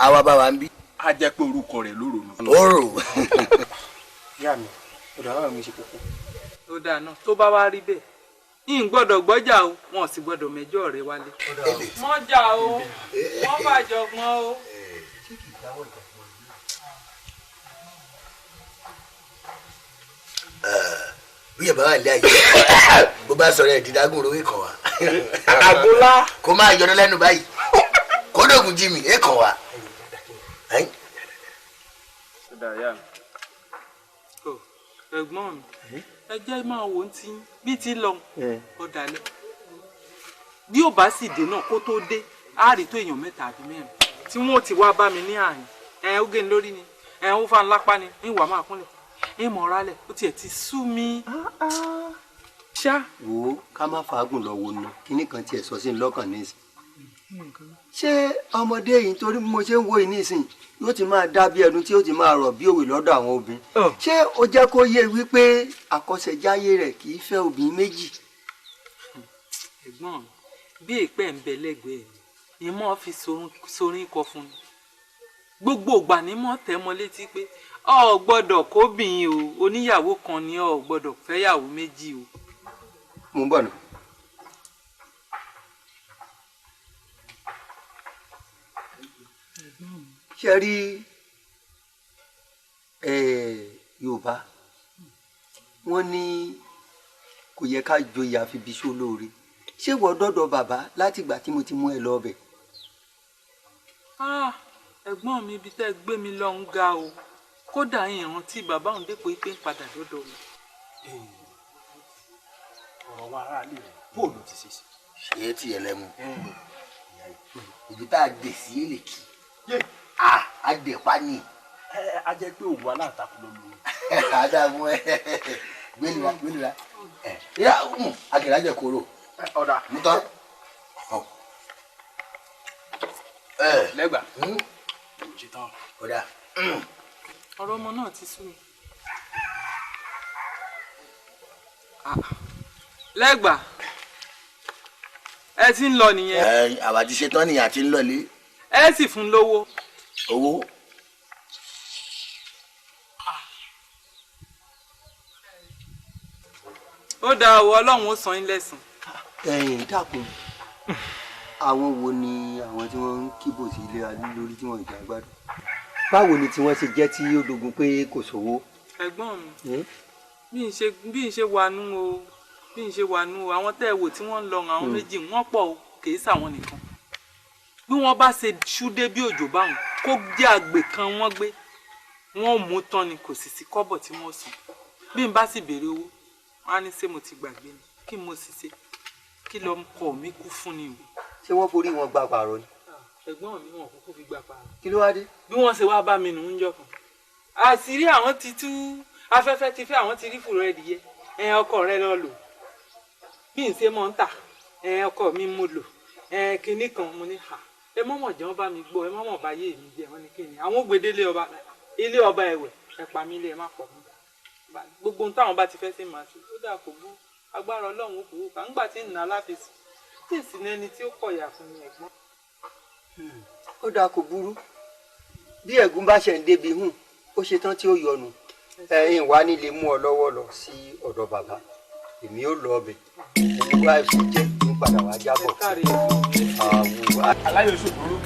àwa bá wa ń bí. a jẹ pé orúkọ rẹ̀ ló rò nù. ó rò. ìyá mi ọ̀dọ̀ àwọn mi ṣe kókó. ó dáa náà tó bá wá rí bẹ́ẹ̀ yín gbọ́dọ̀ gbọ́jà o wọn sì gbọ́dọ̀ mẹ́jọ rẹ wálé. mọ́jà o wọ́n bàjọ́gbọ́n o. bí ẹ bá wà lé ayé bó bá sọ̀rọ̀ ẹ dídágún lówó kàn wá. àgólá. kó máa yọdọ lẹ́nu báyìí kó dògùn jí mi ẹ kàn wá. ẹ̀gbọ́n mi ẹ jẹ́ máa wò ó ti bí ti lọ ó dalẹ̀ bí ó bá sì dé náà kó tó dé á rí tó èèyàn mẹ́ta àbí mẹ́rin tí wọ́n ti wá bá mi ní àyìn ó gé ní lórí ni ó fa ńlápá ni ìwà máa kúnlẹ̀ ìmọ̀ralẹ̀ ó tiẹ̀ ti sú mi. ṣá. wo ká má fàágùn lọ wo ná kíní kan tiẹ̀ sọ sí ní lọ́kàn nísìn. ṣé ọmọdé yìí torí mo ṣe ń wo yìí nísìn yóò ti máa dá bí ẹnu tí yóò ti máa rọ̀ bí òwe lọ́dọ̀ àwọn obìnrin. ṣé ó jẹ́ kó yé wípé àkọsẹ̀jáyé rẹ̀ kì í fẹ́ obìnrin méjì. ẹ̀gbọ́n bí èèpẹ̀ ń bẹ lẹ́gbẹ̀ẹ́ ni mo fi sorin kọ fún mi gbogbo ìgbà ni mo tẹ̀ mọ́ létí pé o gbọ́dọ̀ kóbìnrin o oníyàwó kan ni o gbọ́dọ̀ fẹ́yàwó méjì o. mo ń bọ̀ nù. ṣe rí Yorùbá wọ́n ní kò yẹ ká joyè àfi bí só lóore ṣé wọ́n dọ́dọ̀ bàbá látìgbà tí mo ti mú ẹ lọ bẹ̀. ẹ̀gbọ́n mi ibi tẹ́ gbé mi lọ ń ga o kódà ìrántí bàbá òun dépò pé ń padà dọ́dọ̀ mi. ọ̀rọ̀ wa aráàlú rẹ̀ bóòlù ti ṣe sí. ṣé tiẹ̀ lẹ́mu ibi tá a dè sí èlè kí a dè pa ni. a jẹ́ pé òwú aláǹtakùn ló lù ú. àdàmú gbẹlura yà agẹrẹ kóró ọ̀dà nítọ́. lẹ́gbà ṣetán ọ̀dà. ọ̀rọ̀ ọmọ náà ti sú mi. lẹ́gbà ẹ ti ń lọ nìyẹn. àwa ti ṣetán nìyẹn àti ń lọlé. ẹ sì fún lówó. owó. ó dáa o ọlọ́run ó san yín lẹ́san. dákun àwọn wo ni àwọn tí wọ́n ń kíbò sí ilé lórí tí wọ́n ìjà gbádùn báwo ni tí wọ́n ṣe jẹ́ tí ó dogun pé kò sówó. ẹ̀gbọ́n mi bí n ṣe wà nú o bí n ṣe wà nú o àwọn tẹ́ ẹ wò tí wọ́n ń lọ àwọn méjì wọ́n pọ̀ o kìí sàwọn nìkan bí wọ́n bá ṣe ṣúdé bí òjò báwọn kó jẹ́ àgbè kan wọ́n gbé wọ́n mú tán ni kò sì sí kọ́bọ̀ tí wọ́n san bí n bá sì béèrè owó wọ́n á ní ṣé mo ti gbàgbé ni kí mo sì ṣe kí lọkọ mi kú fún ni o. ṣé wọ́n forí wọn gba pààrọ̀ ni. ẹ̀gbọ́n mi wọn kúkú fi gba pààrọ̀. kí ló wá dé. bí wọ́n ṣe wá bá mi nù ń jọ kan àṣírí àwọn ti tú afẹ́fẹ́ ti fẹ́ àwọn ti rí fùrọ̀ ẹ̀dìyẹ ọkọ rẹ lọ lò bí n ṣe mọ̀ ń tà ọkọ mi mo lò kinní kan mo ní ha ẹ mọ̀mọ̀ jẹ́ wọ́n bá mi gbọ́ ẹ mọ̀mọ̀ bá yé mi jẹ́ wọ́n ní kíni àwọn ògbédélé ọba ilé ọba ẹ̀wẹ̀ ẹ pa mí ilé ẹ má pọ̀ mí gbogbo ohun táwọn bá ti fẹ́ sí màá ṣe ó dà kó bú agbára ọlọ́run ó kò wó kà ńgbà tí ń nà láfẹ̀sì tí ì sí ní ẹni tí ó kọ̀yà fún mi ẹ̀gbọ́n. ó dà kó burú bí ẹ̀gún bá ṣe ń débi hùn ó ṣe tán tí ó yọnu ẹ̀yin wá nílé mú ọ lọ́wọ́ lọ sí ọ̀dọ̀ bàbá èmi ó lọ ọbẹ̀ èmi wá ṣe jẹ́ ní padà wá jábọ̀ aláyọ̀ ṣòkòrò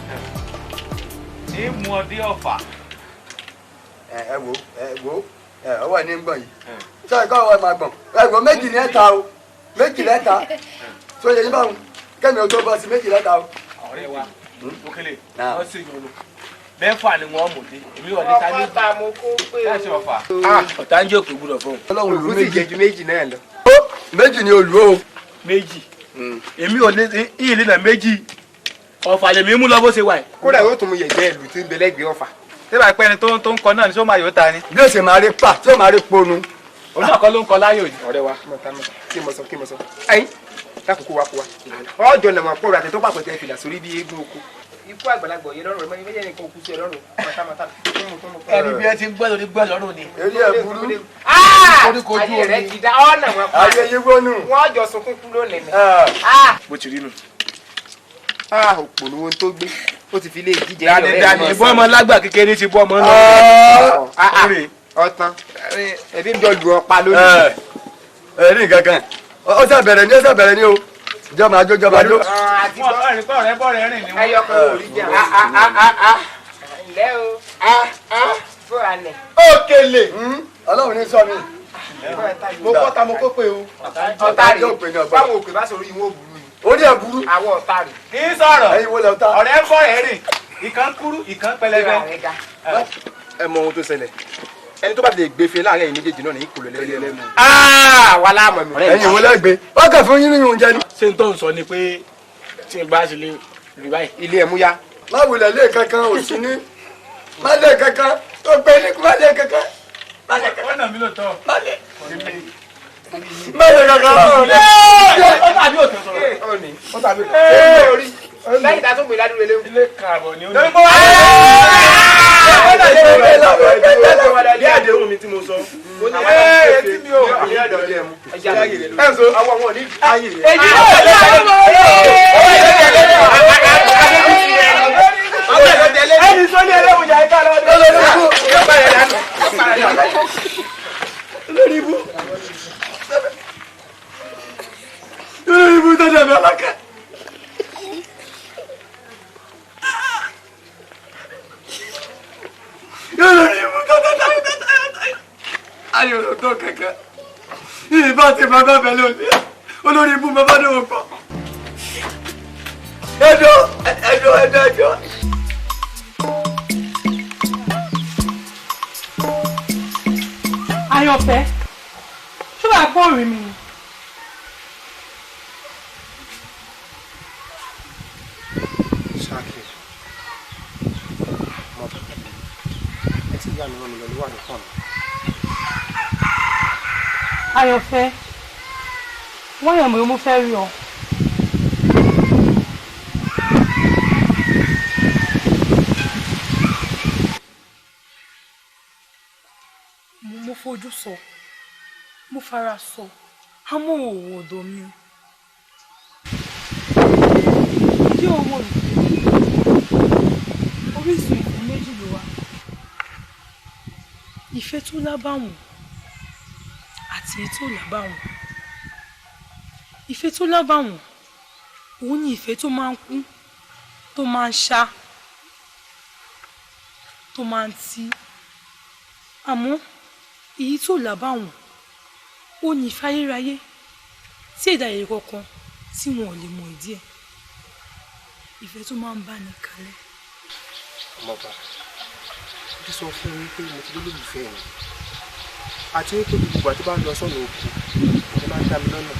ní mú ọdẹ ọ̀fà. ẹ wo ọwọ́ ní ń gbọ̀n yìí sọ ìkọ́ ọwọ́ máa gbọ̀n ẹ̀gbọ́n méjì ní ẹ̀ta o méjì lẹ́ta tó yẹ yín báwọn kẹ́mi ò tó bọ́ sí méjì lẹ́ta o. ọ̀rẹ́ wa Òkèlè wọ́n sì yàn lọ mẹ́fà ni wọ́n mọ̀ dé èmi wọ̀ ní ká ní ọ̀tá mo kó pé láti ọ̀fà. ọ̀tá ń jẹ́ òkè gbúdọ̀ fún un. ọlọ́run ìlú méjì jẹ́ ju méjì náà lọ. méjì ni olú o. méjì èmi ò ní ìlú náà méjì ọ̀fà lèmi mú lọ bó ṣe wà yìí. kódà yóò tún mu yẹ̀jẹ̀ ìlú tí ń bẹ lẹ́gbẹ̀ẹ́ ọ̀fà. ṣé bá pẹ́ni tó ń kọ náà ni sọ máa yóò ta ni. bí ó ṣe máa rí pa tí ó máa rí ponu. olùkọ́ ló ń kọ láyò yìí. ọ̀rẹ́ wa kí mo sọ ẹyin lákòókò wa kó wa ọjọ́ nàmọ̀ pọ̀ rà tẹ tó pàpọ̀ tẹ fìlà sórí bí eégún oko ikú àgbàlagbà yẹn lọ́rùn rẹ̀ méjì nìkan òkú sí ẹ lọ́rùn mọ̀tàmọ̀tà. ẹni bí ẹ ti gbọ́ lórí gbọ́ lọ́rùn ni. eré ẹ burú. ayé rẹ ti da ọ̀nà wọn pa ayé yín gbónú. wọ́n jọ sunkún kú lónìí ni. bó ti rí nù. òpò ni wọn tó gbé ó ti fi lé jíjẹ dani ìbọn ọmọ lágbà kékeré ti bọ́ ọmọ náà. ọ̀tàn ẹbí ń jọ lù ọ pa lónìí. ẹ̀rí nǹkan kan ó ṣàbẹ̀rẹ̀ ni o jọba jó jọba jó. àti bọ́ọ̀rẹ́ rìn ni wọ́n. ẹyọ kan ò rí jà. ǹlẹ́ o fúra nẹ̀. Òkèlè ọlọ́run ní sọ mi. mo kọ́ ta mo kó pé o. ọ̀tá rè báwọn òkè bá sọ̀rọ̀ yìí wọ́n burú ni. ó ní ẹ̀ burú. àwọn ọ̀tá rè. kì í sọ̀rọ̀ ẹ̀yin wo lẹ ọ̀tá. ọ̀rẹ́ ń bọ̀rẹ̀ rìn ìkan kúrú ìkan pẹlẹbẹ. ẹ mọ ohun tó ṣẹlẹ̀ ẹni tó bá ti lè gbé fe láàrin ẹ̀yin méjèèjì náà ní ìkòlò lẹ́nu. wà láàmú mi. ẹ̀yin wo lẹ́gbẹ̀ẹ́ wọ́n kàn fún yín nínú oúnjẹ ni. ṣé n tó ń sọ ni pé tí n bá ṣe lè rí báyìí. ilé ẹ̀ mú yá. má wulẹ̀ lé kankan ò sí ní má lé kankan tó gbé ní má lé kankan. má lé kankan. wọ́n nà mí lò tọ́. má lé kankan. ó tàbí òtún sọ̀rọ̀. ó tàbí òtún. lẹ́yìn tá a tó gbé ládùúgbò lé. ilé kààbọ̀ ni ó ní. bí àdéhùn mi tí mo sọ. etí mi ò. ẹ̀ ń so àwọn ọmọ ní ayé rẹ̀. ẹni sọ ní ẹlẹ́wùn jà ẹ̀ka lọ́dún. olórí ibú tó dàbí alákẹ́. olórí ibú tó dàbí alákẹ́. ayọ̀ tó kẹ̀kẹ́ ìbá ti bàbá bẹ̀ lónìí olórí ibú bàbá ní wọn kọ́. ẹjọ́. Ayọ̀fẹ́ ṣé wàá gbọ́ rí mi ni. ṣáàkì mọ́tò ẹ ti yá mi rán mi lọ níwájú kan mi. Ayọ̀fẹ́ wọ́n yàn mí mo fẹ́ rí ọ. mo fojú sọ mo fara sọ àmọ́ òwò ọ̀dọ̀ mi tí owó orísun ìfẹ́ méjì ló wà ìfẹ́ tó lábàwọ́n àti èyí tó lábàwọ́n ìfẹ́ tó lábàwọ́n òun ni ìfẹ́ tó máa ń kú tó máa ń ṣá tó máa ń tí àmọ́ èyí tó lábàwọ́n ó ní ìfẹ́ ayérayé tí ẹ̀dá èrè kankan tí wọn ò lè mọ ìdí ẹ̀ ìfẹ́ tó máa ń bá ní kalẹ̀. ọmọọba ó sọ fún mi pé mo ti lé lólùfẹ́ mi àti wípé gbogbo àti bá ń lọ sọ́nà òkú ẹ máa ń dá mi lọ́nà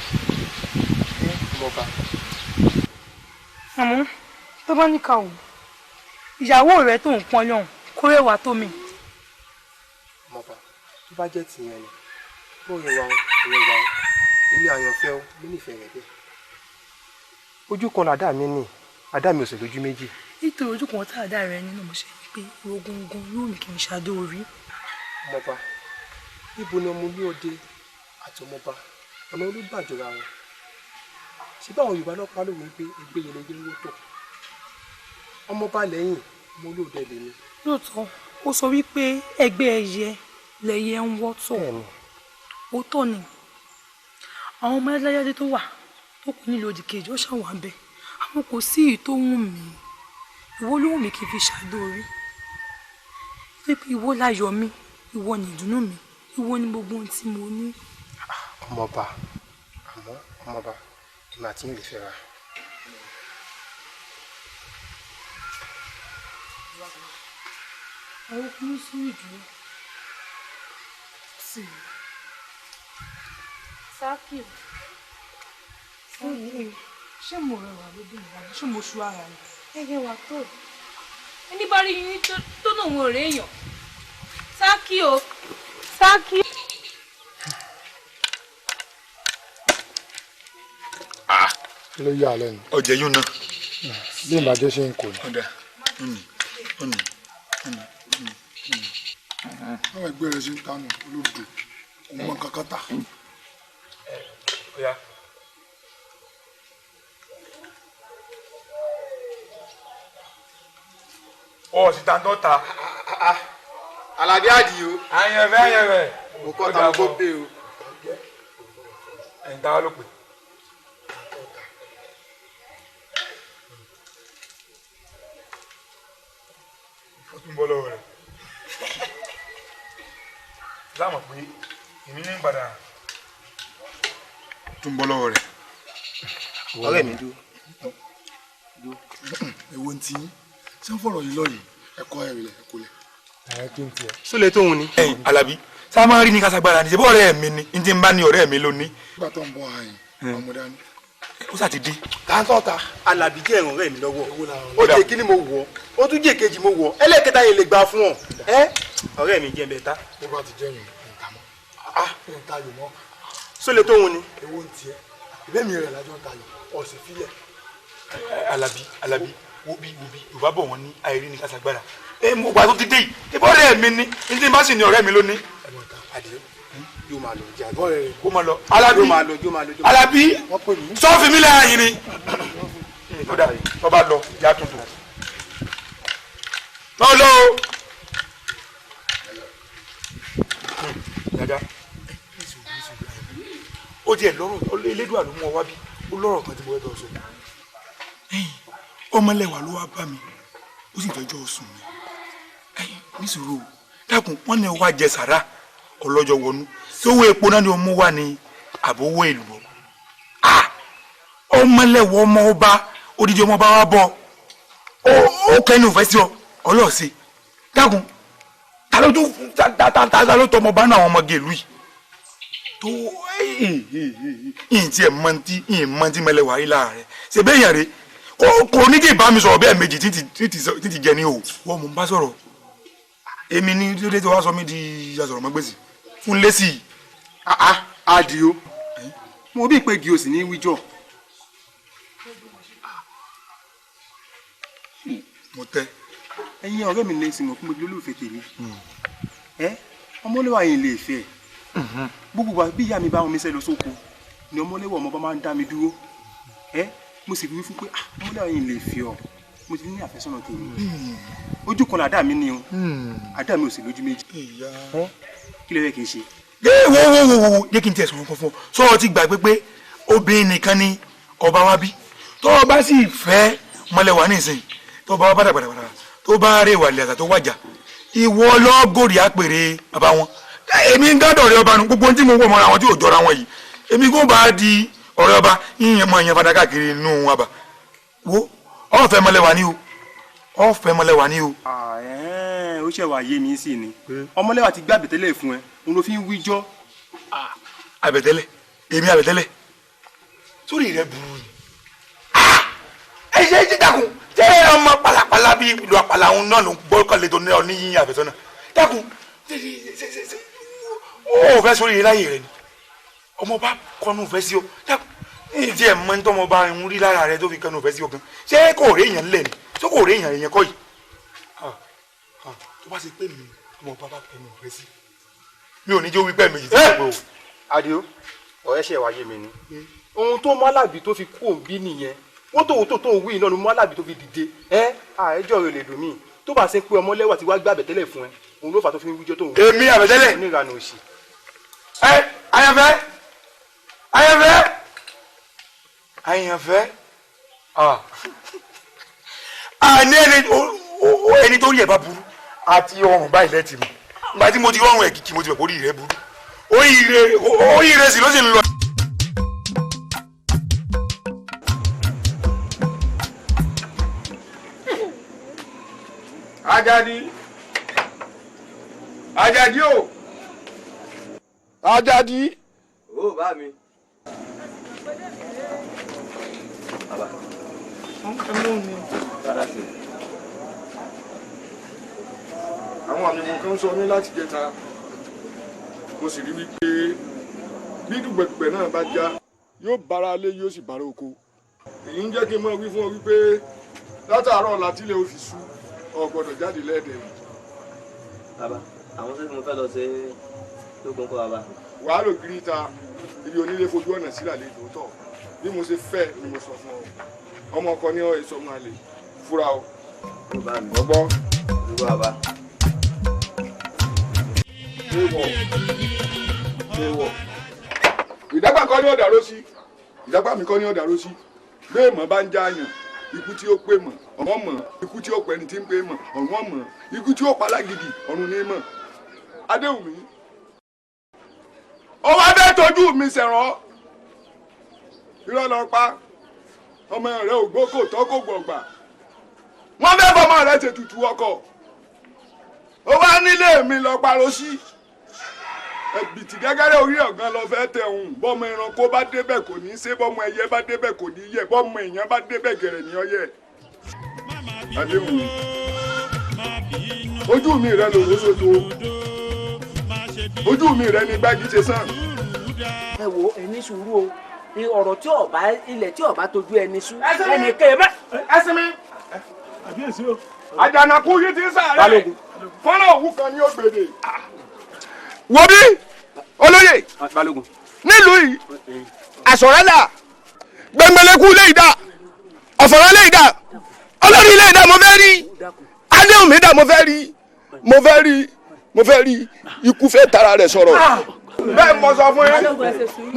ọmọọba. àmọ́ tó bá ní ká wò ìyàwó rẹ tó ń pọn lọ́hùn kó rẹwà tó mi. ọmọọba tó bá jẹ́ tìyẹn ni bó rẹwà o ilé àyànfẹ́ o mo nífẹ̀ẹ́ rẹ̀ bẹ́ẹ̀. ojú kan làdá mi nì àdá mi ò sì lójú méjì. nítorí ojú kan tá àdá rẹ nínú mo ṣe pé ogungun yóò ní kí n ṣàdó orí. ọmọọba níbo ni ọmọ olóòde àti ọmọọba ọ̀nà olùgbàjọra wọn ṣé báwọn Yorùbá náà pa lóhùn pé ẹgbẹ́ yẹn lẹgbẹ́ owó tọ̀ ọmọọba lẹ́yìn ọmọ olóòde lè ní. lóòótọ́ ó sọ wípé ẹgbẹ́ ẹyẹ lẹyẹ ń wọ́tọ̀ òótọ́ ni àwọn ọmọ ẹlẹ́yàdé tó wà tó kù nílò òdì kejì ó ṣàwà bẹ́ẹ̀ àmọ́ kò sí èyí tó wù mí ìwọ ló wù mí kí n fi ṣàdó orí pípé ìwọ láyọ̀ mi ìwọ ni ìdùnnú mi ìwọ ni gbogbo ohun tí mo ní. ọmọọba àmọ́ ọmọọba ìmọ̀ àti ìlè fẹ́ra. àwọn ọkùnrin sí ìdúró sí i. sákì ṣé mo rẹwà lójú ìwádìí ṣé mo ṣu ara rẹ. ẹgẹ wà tó ẹni bá rí yín tó náà wọn ò rè èèyàn sákì o sákì. ló yà á lẹ́nu. ọjẹ yún náà. bí ìbàjẹ́ ṣe ń kò ní. ọ̀dà àwọn ẹgbẹ́ rẹ̀ ṣe ń tanù olóògbé òun mọ kankan tà. ọ sì tàn tó ta. Àlàbí Àdìó. ayẹ̀fẹ́. mo kọ́ ta mo pé o. ẹ̀yin táwa ló pè. ó tún bọ́ lọ́wọ́ rẹ̀. láàmú pé èmi ní padà tún bọ́ lọ́wọ́ rẹ̀. ọ̀rẹ́ mi dúró. èwo ń tí ṣé ń fọ̀rọ̀ yìí lọ́yìn ẹ̀kọ́ ẹ̀rìnlẹ̀ ẹ̀kọ́ lẹ̀. kí n tiẹ̀. sólè tóun ni. ẹ̀yin Alábí sá máa ń rí ní káságbára ní ṣe bọ́ ọ̀rẹ́ mi ni ní ti ń bá ní ọ̀rẹ́ mi lónìí. nígbà tó ń bọ̀ àyìn ọmọdé ni. ó sà ti dé. káńtọ́ ta Alábí jẹ́ ẹ̀ràn ọ̀rẹ́ mi lọ́wọ́ ó jẹ́ kí ni mo wọ̀ ó tún jẹ́ kejì mo wọ̀ ẹlẹ́kẹta yẹn lè gbà fún ọ ọ̀rẹ́ mi jẹ́ bẹ́ẹ̀ ta. bó bá ti jẹ́ yìí nǹkan mọ́ nǹkan yìí mọ́. sólè tóun ni. èwo ń tiẹ̀ ìbémi rẹ̀ lájọ́ ń ta yìí ọ̀sẹ̀ fílẹ̀. Alábí wo bí Yorùbá bọ̀ wọ́n ní àìrí ní káságbára. mo gbà tó ti dé yìí ìbọn ọ̀rẹ́ mi ni ní tí n bá sì ní ọ̀rẹ́ mi lónìí. Àdìó yóò máa lọ jẹ àgbọ rẹ kó máa lọ. Alábí sọ́ọ̀fì mi lẹ́yìn yìí ni. kódà ọba lọ ìyá tuntun. náà lọ o. yàrá ó tiẹ̀ lọ́rọ̀ elédùn àlọ́ mú ọ wá bí ó lọ́rọ̀ kan tí mo fẹ́ bá ọ sọ. ọmọlẹ́wà ló wá bá mi ó sì fẹjọ́ sùn mi. níṣòro dákun wọ́n ní wá jẹ sàrà ọlọ́jọ́ wọnú tí owó epo náà ni ó mú wá ní àbówó ìlú. ọmọlẹ́wà ọmọ ọba odidi ọmọ ọba wa bọ̀ ó kẹ́nu ìfẹ́ sí ọ ọlọ́ọ̀sẹ̀ dákun ta ló tọ́ ọmọ ọba náà àwọn ọmọge ìlú yìí tó ìyìn tí ẹ mọ tí mẹlẹ́wà rí lára rẹ ṣe bẹ́ẹ̀ yàn rẹ kò ní kí ìbá mi sọ̀rọ̀ bẹ́ẹ̀ méjì títí jẹ ní o wọ́n mú bá sọ̀rọ̀ èmi ní lóde tí wàá sọ mí di asọ̀rọ̀ mọ́gbèsì fún lẹ́sì. Àdìó mo bí pé di òsì ní wíjọ. mo tẹ. ẹ̀yin ọ̀rẹ́ mi lè sìn mọ̀ fún mi lólùfẹ́ tèmi ọmọlẹ́wà yìí lè fẹ́ gbogbo wa bí ìyá mi bá wọn mi sẹ́ lọ sóko ni ọmọlẹ́wà ọmọ bá máa ń dá mi dúró mo sì fi fún pé ọmọlẹ́wà yìí lè fi ọ mo ti ní àfẹ́sọ́nà tèmi ojú kan làdá mi ni o àdá mi ò sì lójú méjì kí ló yẹ kí n ṣe. wo jẹ́ kí n tẹ̀ sọ̀rọ̀ kan fún ọ sọ ọ ti gbàgbé pé obìnrin nìkan ni ọba wa bí tó o bá sì fẹ́ mọ́lẹ́wà nísìnyí tó o bá wá bàdàbàdàbàdà tó o bá rè wàlẹ̀ àtà tó wájà ìwọ lọ́gòrì àpèrè bàbá wọn èmi ń gádọ̀ ọ̀rẹ́ ọba nu gbogbo tí mo wọ̀ mọ́ra wọn tí ò jọra wọn yìí èmi kò bá di ọ̀rẹ́ ọba yíyan mọ ìyẹn fada káàkiri inú wọn àbá wo ọ̀fẹ́ mọ́lẹ́wà ni o ọ̀fẹ́ mọ́lẹ́wà ni o. ó ṣe wà yé mi sí ni ọmọlẹ́wà ti gbé àbẹ̀tẹ́lẹ̀ fún ẹ òun ló fi ń wíjọ́. àbẹ̀tẹ́lẹ̀ èmi àbẹ̀tẹ́lẹ̀ sórí rẹ burú ni. ẹ ṣe é ṣe dákun ṣé ọmọ pàlàpàlà bíi ìlú àpàlà òun náà ló ń gbọ́ kọ́lé tó ní ọ ní yíyan àfẹ́sọ́nà dákun ó fẹ́ sórí rẹ láyé rẹ ni ọmọ bá kọ́nù fẹ́ sí ọ dákun ìdí ẹ̀ mọ́ nítorí ọmọ bá ń rí lára rẹ tó fi kẹnu fẹ́ sí ọkàn ṣé kò rí èèyàn lẹ̀ ni ṣé kò rí èèyàn kọ́ yìí. tó bá ṣe pé mi ọmọ bàbá kẹnu fẹ́ sí mi ò ní jẹ́ wípé méjì tó ṣe pé o. Adio ọ̀rẹ́ ṣe wáyé mi ni ohun tó mọ́ alábì tó fi kú òǹbí nìyẹn wọ́n tó ń wí iná ni mọ́ alábì tó fi dìde ẹjọ́ rẹ̀ lè dùn mí tó bá ṣe pé ọmọ lẹ́wà tí wàá gbé àbẹ̀tẹ́lẹ̀ fún ẹ òun ló fà tó fi ń wíjọ́ tó ń wí. èmi àbẹ̀tẹ́lẹ̀ onírànà òsì. àyànfẹ́ àní ẹni tó rí ẹ̀ bá burú àti ọrùn báyìí lẹ́tì mi nígbà tí mo ti rọrùn ẹ̀ kìkì mo ti bẹ̀ kó rí rẹ̀ burú oríire sì ló sì ń lọ. Ajadi o Ajadi. Ó bá mi. Baba. Àwọn àmì wọn kan sọ mí láti jẹta mo sì rí wípé bí dùgbẹ̀dùgbẹ̀ náà bá já yóò bára lé yóò sì bára oko èyí ń jẹ́ kí n mọ̀ wí fún ọ wípé látàárọ̀ látílẹ̀ ó fi sú ọ gbọ́dọ̀ jáde lẹ́ẹ̀dẹ̀. Bàbá àwọn sẹ́ni mo fẹ́ lọ ṣe lókun kọ́ bàbá. wàá lò gírí ta ibi onílé fojú ọ̀nà sílà lè tòótọ́ bí mo ṣe fẹ́ ni mo sọ fún ọ ọmọ ọkọ ní èso ọmọ àlè fúra o. ọgbọ́n. bàbá. Ewọ̀. Ìdágbà kọ́ ní ọ̀dà rósí. Ìdágbà mi kọ́ ní ọ̀dà rósí. Bẹ́ẹ̀ mọ̀ bá ń já àyàn. Ikú tí ó pé mọ̀, ọ̀wọ́n mọ̀. Ikú tí ó pẹ́ ni tí ń pé mọ̀, ọ̀wọ́n mọ̀. Ikú tí ó pa lágídí, ọ̀run ní mọ̀. Adéwùmí. Ó wá bẹ́ẹ̀ tọ́jú mi sẹ̀rọ̀. Irọ́ lọ pa. Ọmọ rẹ̀ ò gbókò tọ́ kò gbọ̀gbà. Wọ́n fẹ́ fọmọ rẹ̀ ṣètùtù ọkọ̀. Ó wá nílé mi lọ parọ́ sí. Ẹ̀bìtì gẹ́gẹ́rẹ́ orí ọ̀gán lọ fẹ́ tẹ̀ òun bọ́mọ ẹranko bá débẹ̀ kò ní í ṣe bọ́mọ ẹyẹ bá débẹ̀ kò ní í yẹ bọ́mọ èèyàn bá débẹ̀ gẹ̀rẹ̀ ní ọyẹ. Adéwùmí ojú mi rẹ lòró soso ojú mi rẹ ní gbági ṣe sàn. Ẹ wo ẹni sùúrù o ọ̀rọ̀ tí ọba ilẹ̀ tí ọba tójú ẹni sùn ẹni kẹ́ ẹ bá. Ẹsẹ̀ mi àbíyèsí o. Àjànàkú yìí ti sáré fọ́nrán òwú kan ní ògbèdè. Wo bí olóyè nílùú yìí àsọ̀rẹ́là gbẹ̀ngbẹ̀lẹ́kù ilé ìdá ọ̀fọ̀rọ̀ ilé ìdá olórí ilé ìdá mo fẹ́ rí Adéwùmí dá mo fẹ́ rí ikú fẹ́ tara rẹ̀ sọ̀rọ̀ bẹ́ẹ̀ mo sọ fún yín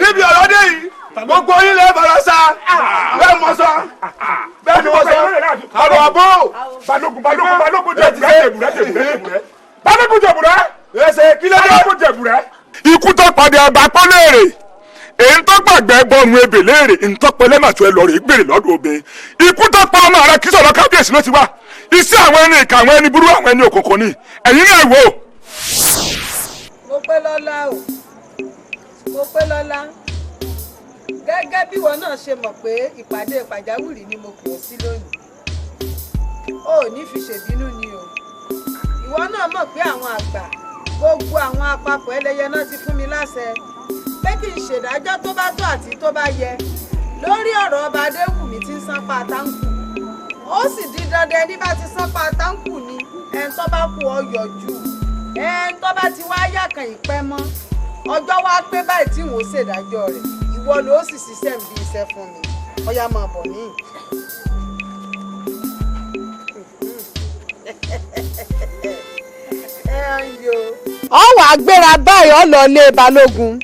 níbi ọ̀rọ̀ dé yìí gbogbo yín lè fara sa bẹ́ẹ̀ mo sọ ọ̀rọ̀ àbọ̀ balógun jẹ̀bùrẹ́ ẹsẹ̀ kí ló dé balógun jẹ̀bùrẹ́. Ikú tó padà àgbà pọ́ léèrè èyí tó gbàgbẹ́ bọ́ọ̀mù ebè léèrè ntọ́pẹ́ lẹ́màtú ẹ lọ́ọ̀rẹ́ gbèrè lọ́dún obìnrin ikú tó pa ọmọ rẹ kí sọ̀rọ̀ kábíyèsí ló ti wá iṣẹ́ àwọn ẹni ìka àwọn ẹni burú àwọn ẹni òkùnkùn ni ẹ̀yin náà wò. mo pẹ́ lọ́lá o mo pẹ́ lọ́lá gẹ́gẹ́ bí ìwọ náà ṣe mọ̀ pé ìpàdé pàjáwìrì ni mo pè é sí lónìí o ò ní fi ṣèbínú ni o ìwọ náà mọ̀ pé àwọn àgbà gbogbo àwọn àpapọ̀ ẹlẹ́yẹ náà ti fún mi láṣẹ pé kí n ṣèdájọ́ tó bá tó àti tó bá yẹ lórí ọ̀rọ̀ ọba Adéwùmí tí ń sánpá táǹkù ó sì di dandan ẹni bá ti sánpá táǹkù ni ẹni tó bá kú ọ yọjú ẹni tó bá ti wá yàkàn ìpẹ́ mọ́ ọjọ́ wá pé báyìí tí wọ́n ṣèdájọ́ rẹ̀ ìwọ ló sì ṣiṣẹ́ ń bí iṣẹ́ fún mi ọ̀yá máa bọ̀ níyì. ọ wà á gbéra báyìí ọ lọ lé balógun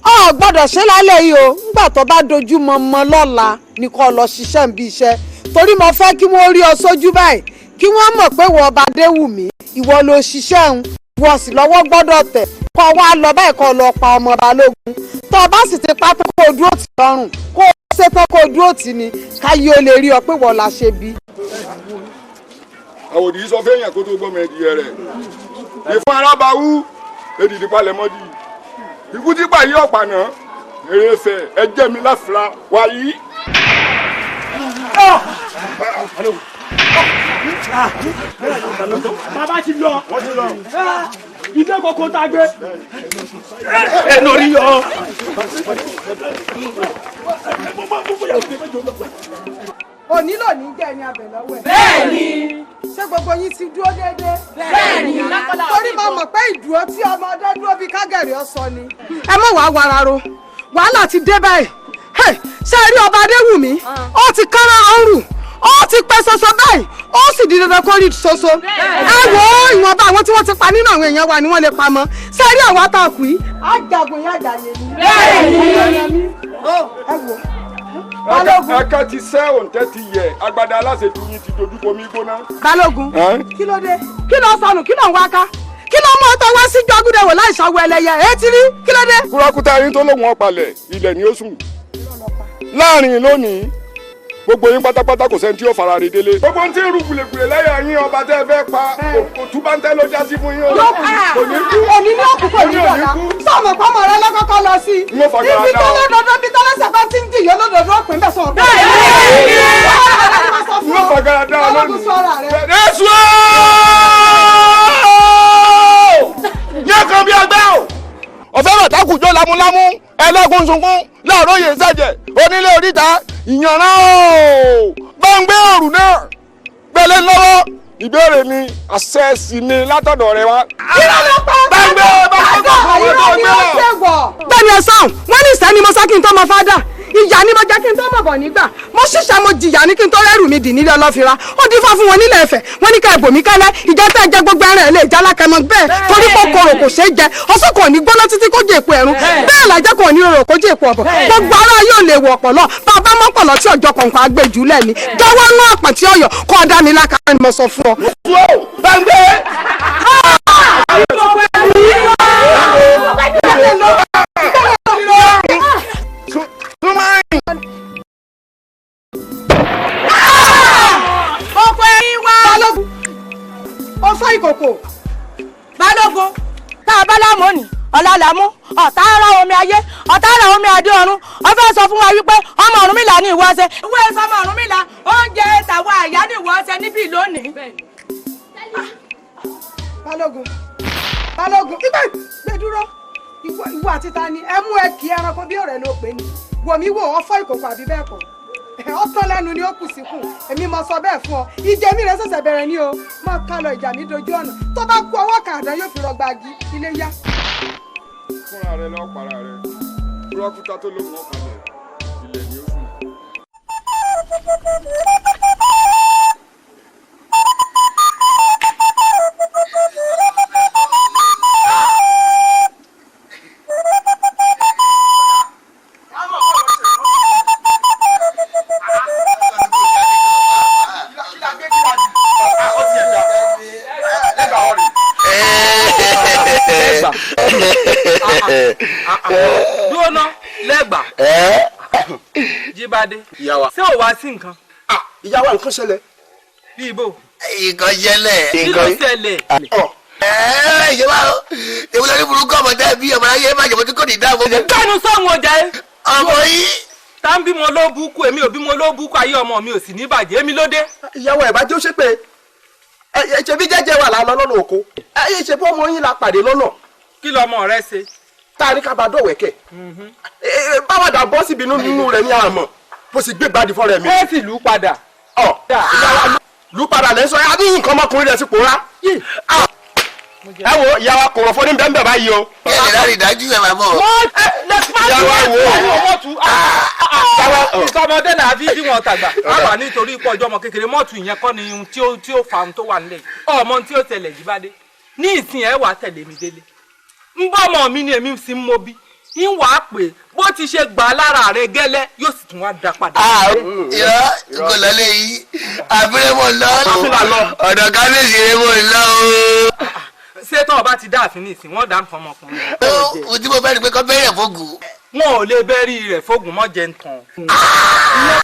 ọ gbọ́dọ̀ ṣe lálẹ́ yìí o nígbà tó bá dojú mọmọ lọ́la ni kò lọ ṣiṣẹ́ ń bí iṣẹ́ torí mo fẹ́ kí wọ́n rí ọ sójú báyìí kí wọ́n mọ̀ pé wọ́n ọba Adéwùmí ìwọ ló ṣiṣẹ́ ń wọ́n sì lọ́wọ́ gbọ́dọ̀ tẹ̀ kọ́ wá lọ báyìí kọ́ lọ pa ọmọ balógun tó o bá sì ti pátá kó o dúró tì lọ́rùn kó o ṣetán kó o dúró tì ní káyé o lè rí ọ pé wọ́n la ṣe bí. àwòdì sọ fẹ́yìn kó tó gbọ́mọ ẹdìyẹ rẹ̀ ìfún arábáwú èdìdí palẹ̀mọ́dì ikú tí pàyí ọ̀pá náà eré fẹ́ ẹjẹ́ mi láfìlà wáyé. bàbá ti lọ. ilé koko tá a gbé. ẹnu orí yọ. òní lò ní jẹ́ ẹni abẹ lọ́wọ́ ẹ̀. bẹ́ẹ̀ni. ṣé gbogbo yín ti dúró déédéé. bẹ́ẹ̀ni. torí mo mọ̀ pé ìdúró tí ọmọdé dúró bíi kágẹ̀rì ọ̀sọ́ ni. ẹ mọ̀ wá wàrà ro wàhálà ti dé báyìí ṣé ẹ rí ọba adéwùmí ó ti kánná ọrùn ó ti pẹ́ ṣoṣo báyìí ó sì di dandan kó rí ṣoṣo. ẹ wo ìwọ̀nba àwọn tí wọ́n ti pa nínú àwọn èèyàn wa ni wọ́n lè pa mọ́ ṣé ẹ rí àwọn àtàkùn yìí àjàgùn yín àjàyè ni. bẹ́ẹ̀ni. ẹ wo ẹkẹ ti sẹ́ òǹtẹ́ ti yẹ agbada aláṣejù yín ti dojú bomi gbóná. balógun kí ló dé kí ló sọnù kí ló ń wá ká kí ló mú ọtọ wá sí jọgúdẹwò láì ṣàwọ ẹlẹyẹ etí rí kí ló dé. kúrakúta yín tó lóun ọ̀pàlẹ̀ ilẹ̀ ni ó sùn láàrin lónìí gbogbo yín pátápátá kò sẹ́ni tí ó fara rè délé. gbogbo ń tí ń ru gbùlègbùlè lẹ́yìn yín ọba tẹ́ ẹ fẹ́ pa òtún bá ń tẹ́ ló já sí fún yín. kò ní kú òní ní òkú kò ní dọ̀la sọ̀mọ̀ pọ́mọ rẹ lọ́kọ́kọ́ lọ sí. ibi tó lọ́dọọdọ́ bí tọ́lẹ́sẹ̀ bá ti ń dì yọ lọ́dọọdọ́ òpin bẹ́ẹ̀ sọ̀rọ̀ bẹ́ẹ̀. yóò fagara dá ọ lónìí. Jésù yẹ kan bí agbẹ́ o. ọ̀fẹ́ bàtàkùjọ lámúlámú ẹlẹ́gùn sunkún láàárọ̀ yẹn sẹ́jẹ̀ onílé oríta ìyànrá o bá ń gbé òrùn náà gbẹlẹ́ lọ́wọ́ ìbéèrè ni àṣẹ sì ni látọ̀dọ̀ rẹ wá. bá ń gbé bẹ́ẹ̀ni ẹ sàn wọ́n ní ìsẹ́ni mo sá kí n tó mọ fádà ìyá ni mo jẹ́ kí n tó mọ̀ bọ̀ nígbà mo ṣiṣẹ́ mo jìyà ní kí n tó rẹ́rù mi dì nílé ọlọ́fira ó dín fá fún wọn nílẹ̀ Ẹ̀fẹ̀ wọ́n ní ká ẹ̀bùn mi kẹ́lẹ́ ìjẹ́ tẹ́ jẹ gbogbo ẹran ẹ̀ lè já lákẹ́mọ bẹ́ẹ̀ torí pé kòrò kò ṣeé jẹ ọsùn kò ní gbóná títí kó jẹ èpo ẹ̀rún bẹ́ẹ̀ làjẹ́ kò ní rorò kó jẹ èpo ọ̀bọ̀ gbogbo ara yóò lè wọ̀ ọ̀pọ̀lọ́ bàbá mọ́pọ̀lọ́ tí ọjọ́ kọ̀ọ̀kan agbèjú lẹ́ni jọ̀wọ́ náà pọ̀ tí ọyọ̀ kọ́ ọ̀dá mi lákàrẹ́ ni mo sọ fún ọ. ọkọ ẹ̀yin wá. balógun ó fọ́ ìkòkò. balógun tá a bá lámọ́ ni ọ̀la làmú ọ̀tá ara omi ayé ọ̀tá ara omi adé ọ̀run ọ̀fẹ́ sọ fún wa wípé ọmọ Ọ̀rúnmìlà ní ìwọ ṣe ìwé sọmọ Ọ̀rúnmìlà oúnjẹ tàwa àyà ní ìwọ ṣe níbí lónìí. balógun balógun ibẹ̀ gbé dúró ìwọ àti ta ni ẹ mú ẹ kí ẹranko bí ọ̀rẹ́ ló pè ní wòmí wò ó fọ́ ìkòkò àbí bẹ́ẹ̀ kọ́ ọtán lẹ́nu ni ó kù síkù èmi mo sọ bẹ́ẹ̀ fún ọ ìjẹ mi rẹ ṣẹ̀ṣẹ̀ bẹ̀rẹ̀ ni o mọ ká lọ ìjà mi dojú ọ̀nà tó bá kú ọwọ́ kan àdán yóò fi rọgbà agi ilé yá. fúnra rẹ lọ para rẹ kúrakúta tó lóun ọ̀pàlẹ̀ ilẹ̀ ni ó sùn. dúró ná lẹ́gbàá Jíbádé ṣé ò wá sí nǹkan. ìyàwó nǹkan ṣẹlẹ̀. bí ibo. nǹkan ṣẹlẹ̀. kí ló ṣẹlẹ̀. ìjọba ìwúlò ní burúkú ọmọdé bí ọmọ ayé má jẹ̀bọ́ tí kò ní dáàbò. kánú sọ́hun ọjà ẹ. ọmọ yìí. tá ń bímọ ló búkú èmi ò bímọ ló búkú ayé ọmọ mi ò sì ní bàjẹ́ èmi ló dé. ìyàwó ẹ̀ bá jẹ́ ó ṣe pé ẹ ṣe bí jẹ́jẹ́ wà lálọ́ lọ́nà oko ẹ ṣe fún ọmọ yín la pàdé lọ́nà. kí lọmọ rẹ ṣe. tá a ní ká bá dọ̀wẹ́kẹ̀ báwàdà bọ́ síbi nínú rẹ̀ ní àmọ́ bó sì gbé gbádìí fọ́rẹ̀ mi. ẹ sì lù ú padà. lù ú padà lẹ́sọ̀ ẹ adúyìn nǹkan ọmọkùnrin rẹ̀ sì pòórá. ẹ wo ìyàwó kòrò fún ní bẹ́ẹ̀ báyìí o. ẹ lè lárí ìdájú ẹ máa bọ̀. ìyàwó ẹ wo ìsọmọdé náà fi dí wọn tàgbà àwa nítorí ipò ọjọ́ ọmọ kékeré mọ́ọ̀tù ìyẹn kọ́ ni ohun tí ó fa ohun tó wà nílẹ̀ yìí ọmọ tí ó tẹ̀lẹ̀ Jíbádé ní ìsìn ẹ̀ wà tẹ̀lé mi délé ń bọ́ ọmọ mi ni èmi sì ń mọ bí ń wà á pè bó ti ṣe gbà lára rẹ gẹ́lẹ́ yóò sì tún wá dá padà. irọ́ kò lọ lé yìí àbúrò mo lọ ọ̀dọ̀ kábíyèsí rẹ mo lọ o. ṣé tọ́ ọba ti dá àfin ní ìsìn wọ́n dá nǹkan ọmọkùnrin rẹ. o tí mo bẹ́ẹ̀ ni pé kọ́ bẹ́ẹ̀rẹ̀ fóògùn. wọn ò lè bẹ́rí rẹ̀ fóògùn mọ́ jẹ́ nǹkan.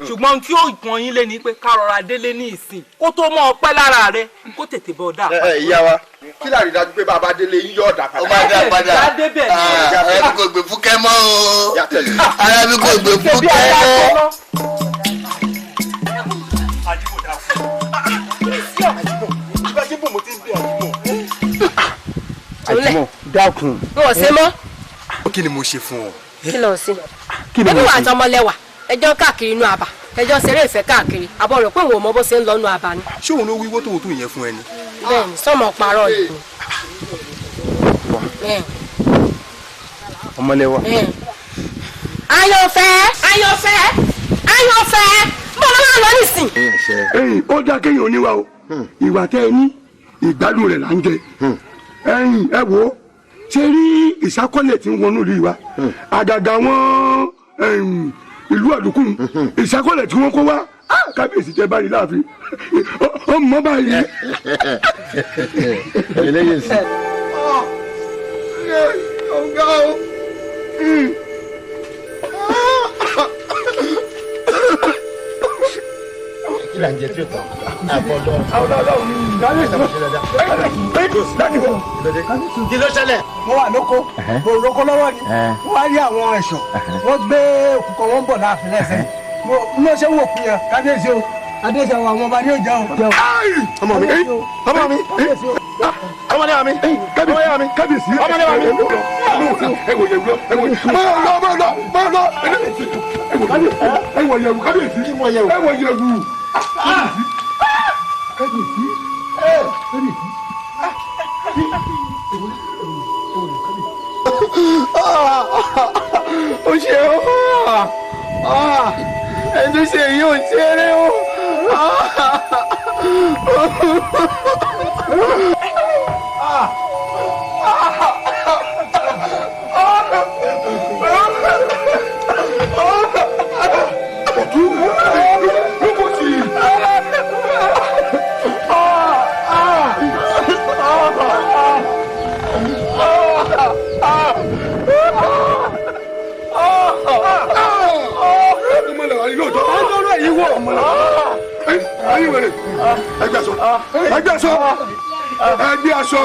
ṣùgbọ́n tí ó pọn yín lé ní pé ká rọra délé ní ìsìn kó tó mọ́ ọpẹ́ lára rẹ kó tètè bọ́ dà. ìyá wa kí láàrin dájú pé bàbá délé yín yóò dà padà. ó máa dá padà ara mi kò gbé fúkẹ́ mọ́ o ara mi kò gbé fúkẹ́. múlẹ̀. dákun. n ò ṣe mọ́. kí ni mo ṣe fún ọ. kí ló ń ṣe. ẹbí wà àtọmọlẹ́wà ẹjọ́ káàkiri inú àbà ẹjọ́ ṣeré ìfẹ́ káàkiri àbọ̀ rẹ̀ pé òun ò mọ bó ṣe ń lọ́nu àbà ni. ṣé òun ló wíwó tó yẹn fún ẹni. bẹ́ẹ̀ni sọmọ parọ́ yìí. ọmọlẹ́wà. ayọ̀fẹ́ bọ́lá máa lọ nísìn. ó dá kéèyàn oníwà o ìwà tẹ́ ẹ ní ìgbádùn rẹ̀ là ń jẹ ẹ wò ó ṣe rí ìṣàkọlẹ̀ tí ń wọnú ìlú wa àgàgà wọn ìlú àdúkùn ìṣàkọlẹ̀ tí wọ́n kó wá kábíyèsí tẹ báyìí láàfin ó mọ báyìí. eléyìí sí. ọ̀gá o. kí là ń jẹ tí ó tán àbọ̀dọ̀. kí ló ṣẹlẹ̀. mo wà lóko mo lóko lọ́wọ́ ni wọ́n á rí àwọn ẹ̀ṣọ́ wọ́n gbé òkùnkọ̀ wọn bọ̀ láàfin lẹ́sẹ̀ mo ṣe wò fún yẹn kábíyèsí o adéṣe àwọn ọmọ ọba ní òjá o. ọmọ mi ọmọlẹ́wà mi kábíyèsí ọmọlẹ́wà mi. ẹ wò yẹ̀wù kábíyèsí ó ṣe ó ẹni tó ṣe èyí ò ṣeré ó. ẹgbẹ́ aṣọ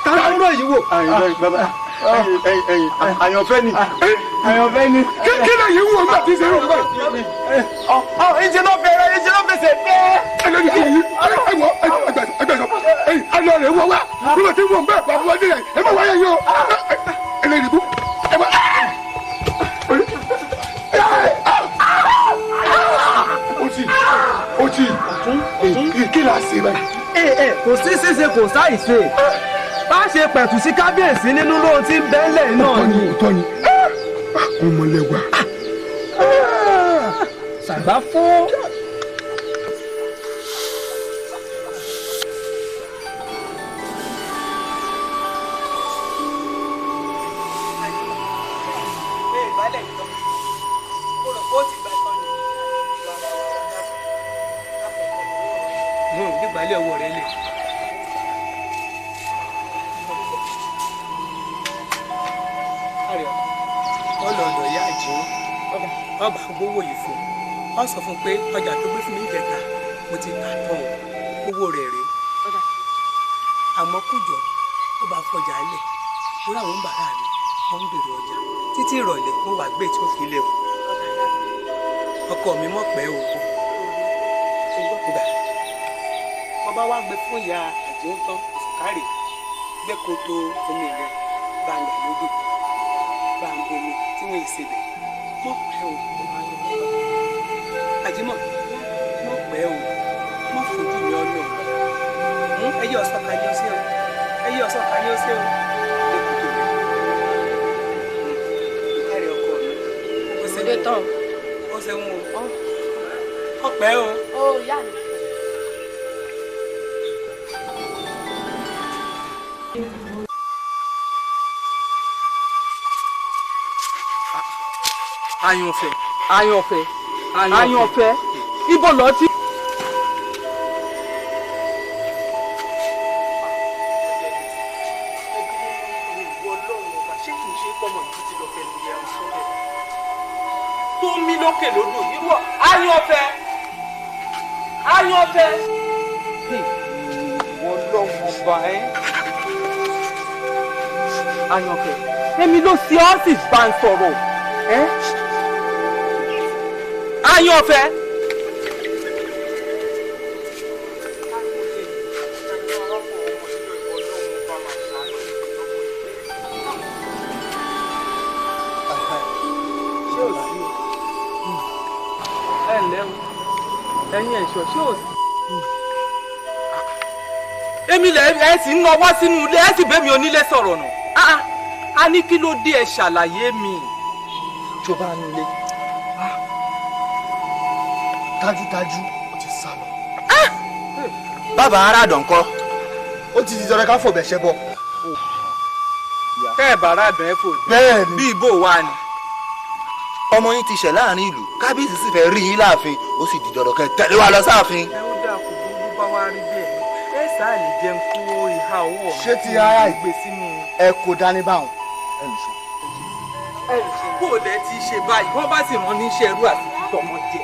táwọn yìí wò. àyànfẹ́ ni. kí lè yìí wò nígbà tí ń ṣe irú ọgbà. ìṣe náà fẹsẹ̀ bẹ́ẹ̀. ẹlẹ́ni kí yìí ẹgbẹ́ aṣọ alọ́ rẹ̀ wọ wá bí wọ́n ti wọ̀ bẹ́ẹ̀ bá wọ́n dé yẹn ẹ má wáyé yìí o ẹlẹ́ni kú ẹ má. ó ti kí la ṣe báyìí. kò sí ṣíṣe kò sáì ṣe bá ṣe pẹ̀tù sí kábíyèsí nínú lóhun tí ń bẹ́ńlẹ̀ náà ni. tọ́ni ọmọlẹ́wà. ṣàgbá fún. gbígbálẹ̀ ọwọ́ rẹ lè. ọlọ́dọ̀ yá àjẹ́ ọba gbówó yìí fún ọ sọ fún pé ọjà tó gbé fún mi jẹta mo ti tà tán owó rẹ̀ rèé àmọ́ kùjọ ó bá fọjà lẹ̀ lórí àwọn bàrà mi wọ́n ń bèrè ọjà títí ìrọ̀lẹ́ mo wà gbé tí ó fi lé o ọkọ mi mọ̀ pẹ́ o gbà wọ́n bá wá gbé fún ìyá àjẹ́ ń tán kárì gbé koto omi rẹ̀ bá ń gbà lójú bá ń bomi tí wọ́n èsè bẹ̀ mọ̀ pẹ́ o àjẹmọ̀ mọ̀ pẹ́ o mọ̀ fojú mi ọ̀nà ẹyẹ ọ̀sán kan ní ó ṣe o ẹyẹ ọ̀sán kan ní ó ṣe o gbé koto rẹ̀ kárì ọkọ mi ó ṣe dé tán ó ṣe ń wò ó pẹ́ o. ó yá mi. Àyànfẹ́ ibo lọ ti. tó mí lókè lódò irú Àyànfẹ́ wọ́n lọ́wọ́ ọba ẹ́. Àyànfẹ́ èmi ló ṣe ọ́ sì bá ń sọ̀rọ̀ ẹ́. Àyànfẹ́. ẹ̀yin ẹ̀ṣọ́ ṣé ò sí. èmi lẹ ẹ sì ń lọ́wọ́ sínú ilé ẹ sì bẹ́ẹ̀ mi onílé sọ̀rọ̀ nù. a ní kí ló dé ẹ ṣàlàyé mi. tó bá ń lé dájúdájú ó ti sá lọ. bàbá aráàdàn kọ́. ó ti di dandan ká fòbẹ̀ ṣẹ́ bọ̀. kẹ́ ẹ̀ bàrà bẹ́ẹ̀ fò. bẹ́ẹ̀ni bí ìbò wa ni. ọmọ yín ti ṣẹ̀ láàrin ìlú kábíyèsí sì fẹ́ rí yín láàfin ó sì di dandan kẹ́ tẹ̀lé wa lọ sáàfin. ẹ ó dà kó gbogbo bá wa rí bẹ́ẹ̀ ẹ sáà lè jẹun kó ìhà owó mi. ṣé ti ara ìgbé sínú. ẹ kò dání báwọn. kó o lẹ ti ṣe báyìí wọ́n bá sì rán ní iṣẹ́ ẹrú àti tọmọdé.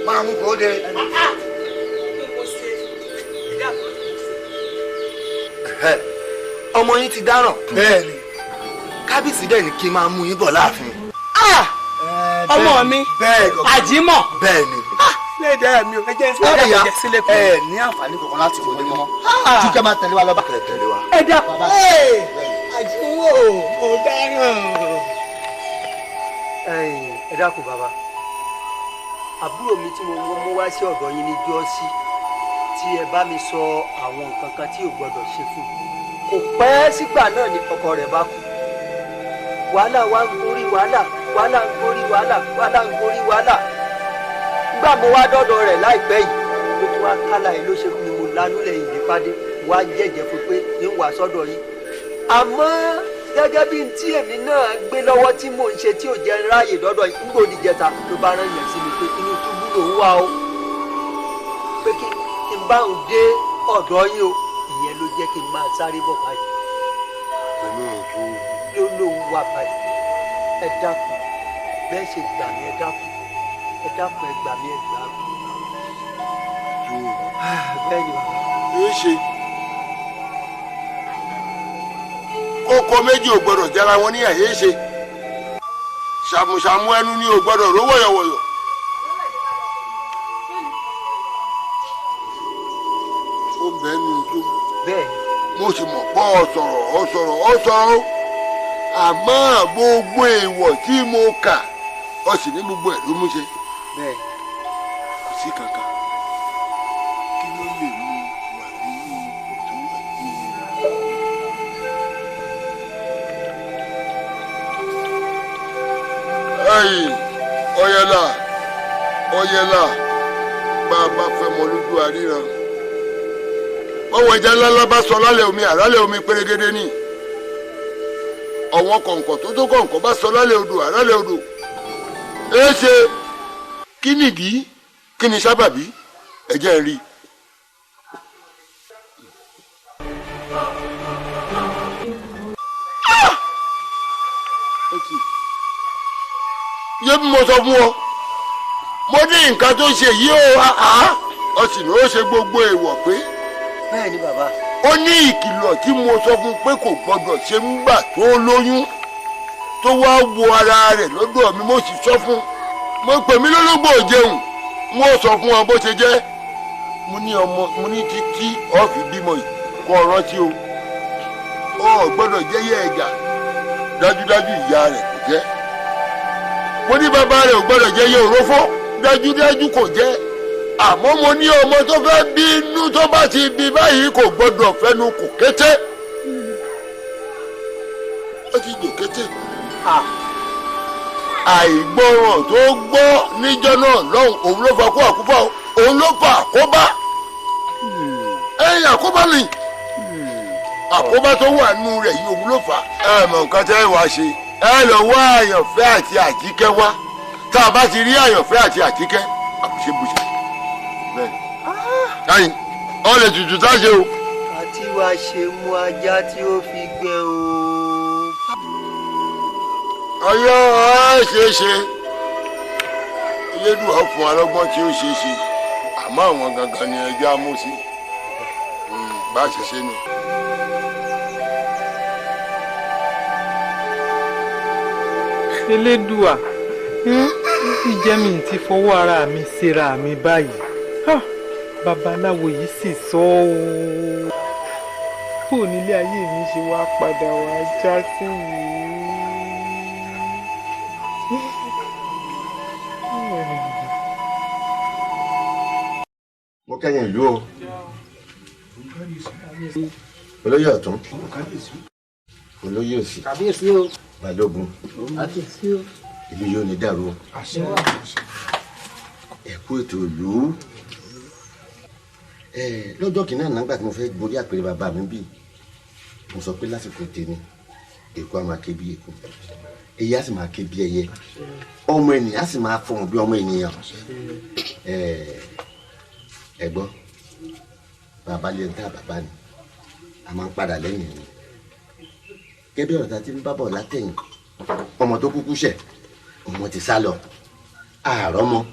máa mú kó de. ọmọ yín ti dáràn. bẹ́ẹ̀ni. kábíyèsí dẹ̀ ní kí n máa mú yín bọ̀ láàfin. ọmọ mi àjímọ̀. bẹ́ẹ̀ni. lédè mi ò jẹ́ ọ̀rẹ́ ya sílẹ̀ kù. ẹ ní àǹfààní kankan láti wọlé mọ́. jíjẹ́ máa tẹ̀lé wa lọ́ba. tẹ̀lé wa. ẹ dá àjíwò ò dáràn. ẹ dákun bàbá àbúrò mi tí mo mú wá sí ọ̀dọ̀ yín ní jọ́sí tí ẹ bá mi sọ àwọn nǹkan kan tí ò gbọdọ̀ ṣe fún un kò pẹ́ sígbà náà ni ọkọ rẹ̀ bá kú wàhálà wa ń gorí wàhálà wàhálà ń gorí wàhálà wàhálà ń gorí wàhálà gbà mo wá dọ́dọ̀ rẹ̀ láìpẹ́ yìí ló tún wá kálá yìí ló ṣe ni mo lanú lẹ́yìn nípàdé wá jẹ́jẹ́ fún pé ní wà sọ́dọ̀ yìí àmọ́ gẹ́gẹ́ bí tí èmi náà gbé lọ́wọ́ tí mò ń ṣe tí ò jẹ́ ráàyè dọ́dọ̀ yìí ńgbò níjẹta ló bá rán yẹn sí mi pé inú túbú lòún wà ó pé kí n bá òun dé ọ̀dọ̀ yín o ìyẹn ló jẹ́ kí n máa sáré bọ̀ báyìí. ló lóun wà báyìí ẹ dákun bẹ́ẹ̀ ṣe gbà mí ẹ dákun ẹ dákun ẹ gbà mí ẹ gbà mí. bẹ́ẹ̀ ni bàbá. yóò ṣe kókó méjì ò gbọdọ̀ jẹra wọn ní àyè ṣe ṣàmùṣàmù ẹnu ni ò gbọdọ̀ ró wọ̀yọ̀wọ̀yọ̀. ó bẹ́ẹ̀ ni ojú mo sì mọ̀ pọ́ ọ̀sọ̀rọ̀ àmọ́ gbogbo èèwọ̀ tí mo kà ọ sì ní gbogbo ẹ̀ ló mú ṣe kò sí kankan kí ló lè mú wà nínú òtún ọyẹlà bá a bá fẹ́ mọ lójú àríran ọwọ́ ẹja ńláńlá bá sọ lálẹ́ omi àrálẹ̀ omi pérégedé ní ọ̀wọ́n kọ̀ǹkọ̀ tó tó kọ̀ǹkọ̀ bá sọ lálẹ́ odò àrálẹ̀ odò èé ṣe kí nìdí kí ni sábàbí ẹ̀jẹ̀ ń rí. yé bí mo sọ fún ọ mo ní nǹkan tó ṣe yìí ó sì ní ó ṣe gbogbo èèwọ̀ pé. bẹ́ẹ̀ ni bàbá. ó ní ìkìlọ̀ tí mo sọ fún pé kò gbọdọ̀ ṣe ń gbà tó lóyún tó wá wo ara rẹ̀ lọ́dọ̀ mi mo sì sọ fún mo pè mí lólógbò jẹun mo sọ fún ọ bó ṣe jẹ́ mo ní títí ọ̀fì bímọ yìí kó o rántí o ọ gbọdọ̀ jẹ́yẹ ẹ̀gà dájúdájú ìyá rẹ̀ kò jẹ́ mo ní bàbá rẹ̀ ò gbọdọ̀ jẹ́yẹ òrófó dájúdájú kò jẹ́ àmọ́ mo ní ọmọ tó fẹ́ bínú tó bá ti bí báyìí kò gbọdọ̀ fẹnu kò kété ó ti jò kété àìgbọràn tó gbọ́ níjọ́ náà lọ́hùn òun ló fa kó àkúfà òun ló fa àkóbá ẹ̀yìn àkóbá ni àkóbá tó wà nínú rẹ̀ yìí òun ló fà. ẹ mọ̀ nǹkan tẹ́ ẹ wá ṣe ẹ lọ wá àyànfẹ́ àti àjíkẹ́ wá tá a bá ti rí àyànfẹ́ àti àjíkẹ́ àbùṣebùṣe bẹ́ẹ̀ ayin ọ lè tutù tá a ṣe o. àti wàá ṣe mú ajá tí ó fi gbẹ o. ọyọ ṣeéṣe elédùn ọ̀fun alọ́gbọ́n tí ó ṣeéṣe àmọ́ àwọn gangan ni ẹjọ́ amúsí bá a ṣe ṣe nù. elédùà ìjẹ́ mi ti fọwọ́ ara mi ṣera mi báyìí babaláwo yìí sì sọ ọ́ kó nílé ayé mi ṣe wá padà wá já sí yìí. mo kẹ́yìn ìlú o olóyè ọ̀tún olóyè òsì kábíyèsí o balógun kábíyèsí o ìlú yóò ní dàrú o ẹ kú ètò ìlú lọ́jọ́ kìíní àná nígbà tí mo fẹ́ gborí àpèrè bàbá mi bí mo sọ pé lásìkò tèmi èkó á máa ké bí èkó èyí á sì máa ké bí ẹyẹ ọmọ ènìyàn á sì máa fọhùn bí ọmọ ènìyàn ẹ gbọ́ bàbá lè dá bàbá ni a máa ń padà lẹ́yìn ni gẹ́gẹ́ ọ̀rọ̀ tá a ti ń bá bọ̀ látẹ̀yìn ọmọ tó kúkú ṣẹ̀ ọmọ ti sá lọ àárọ̀ mọ́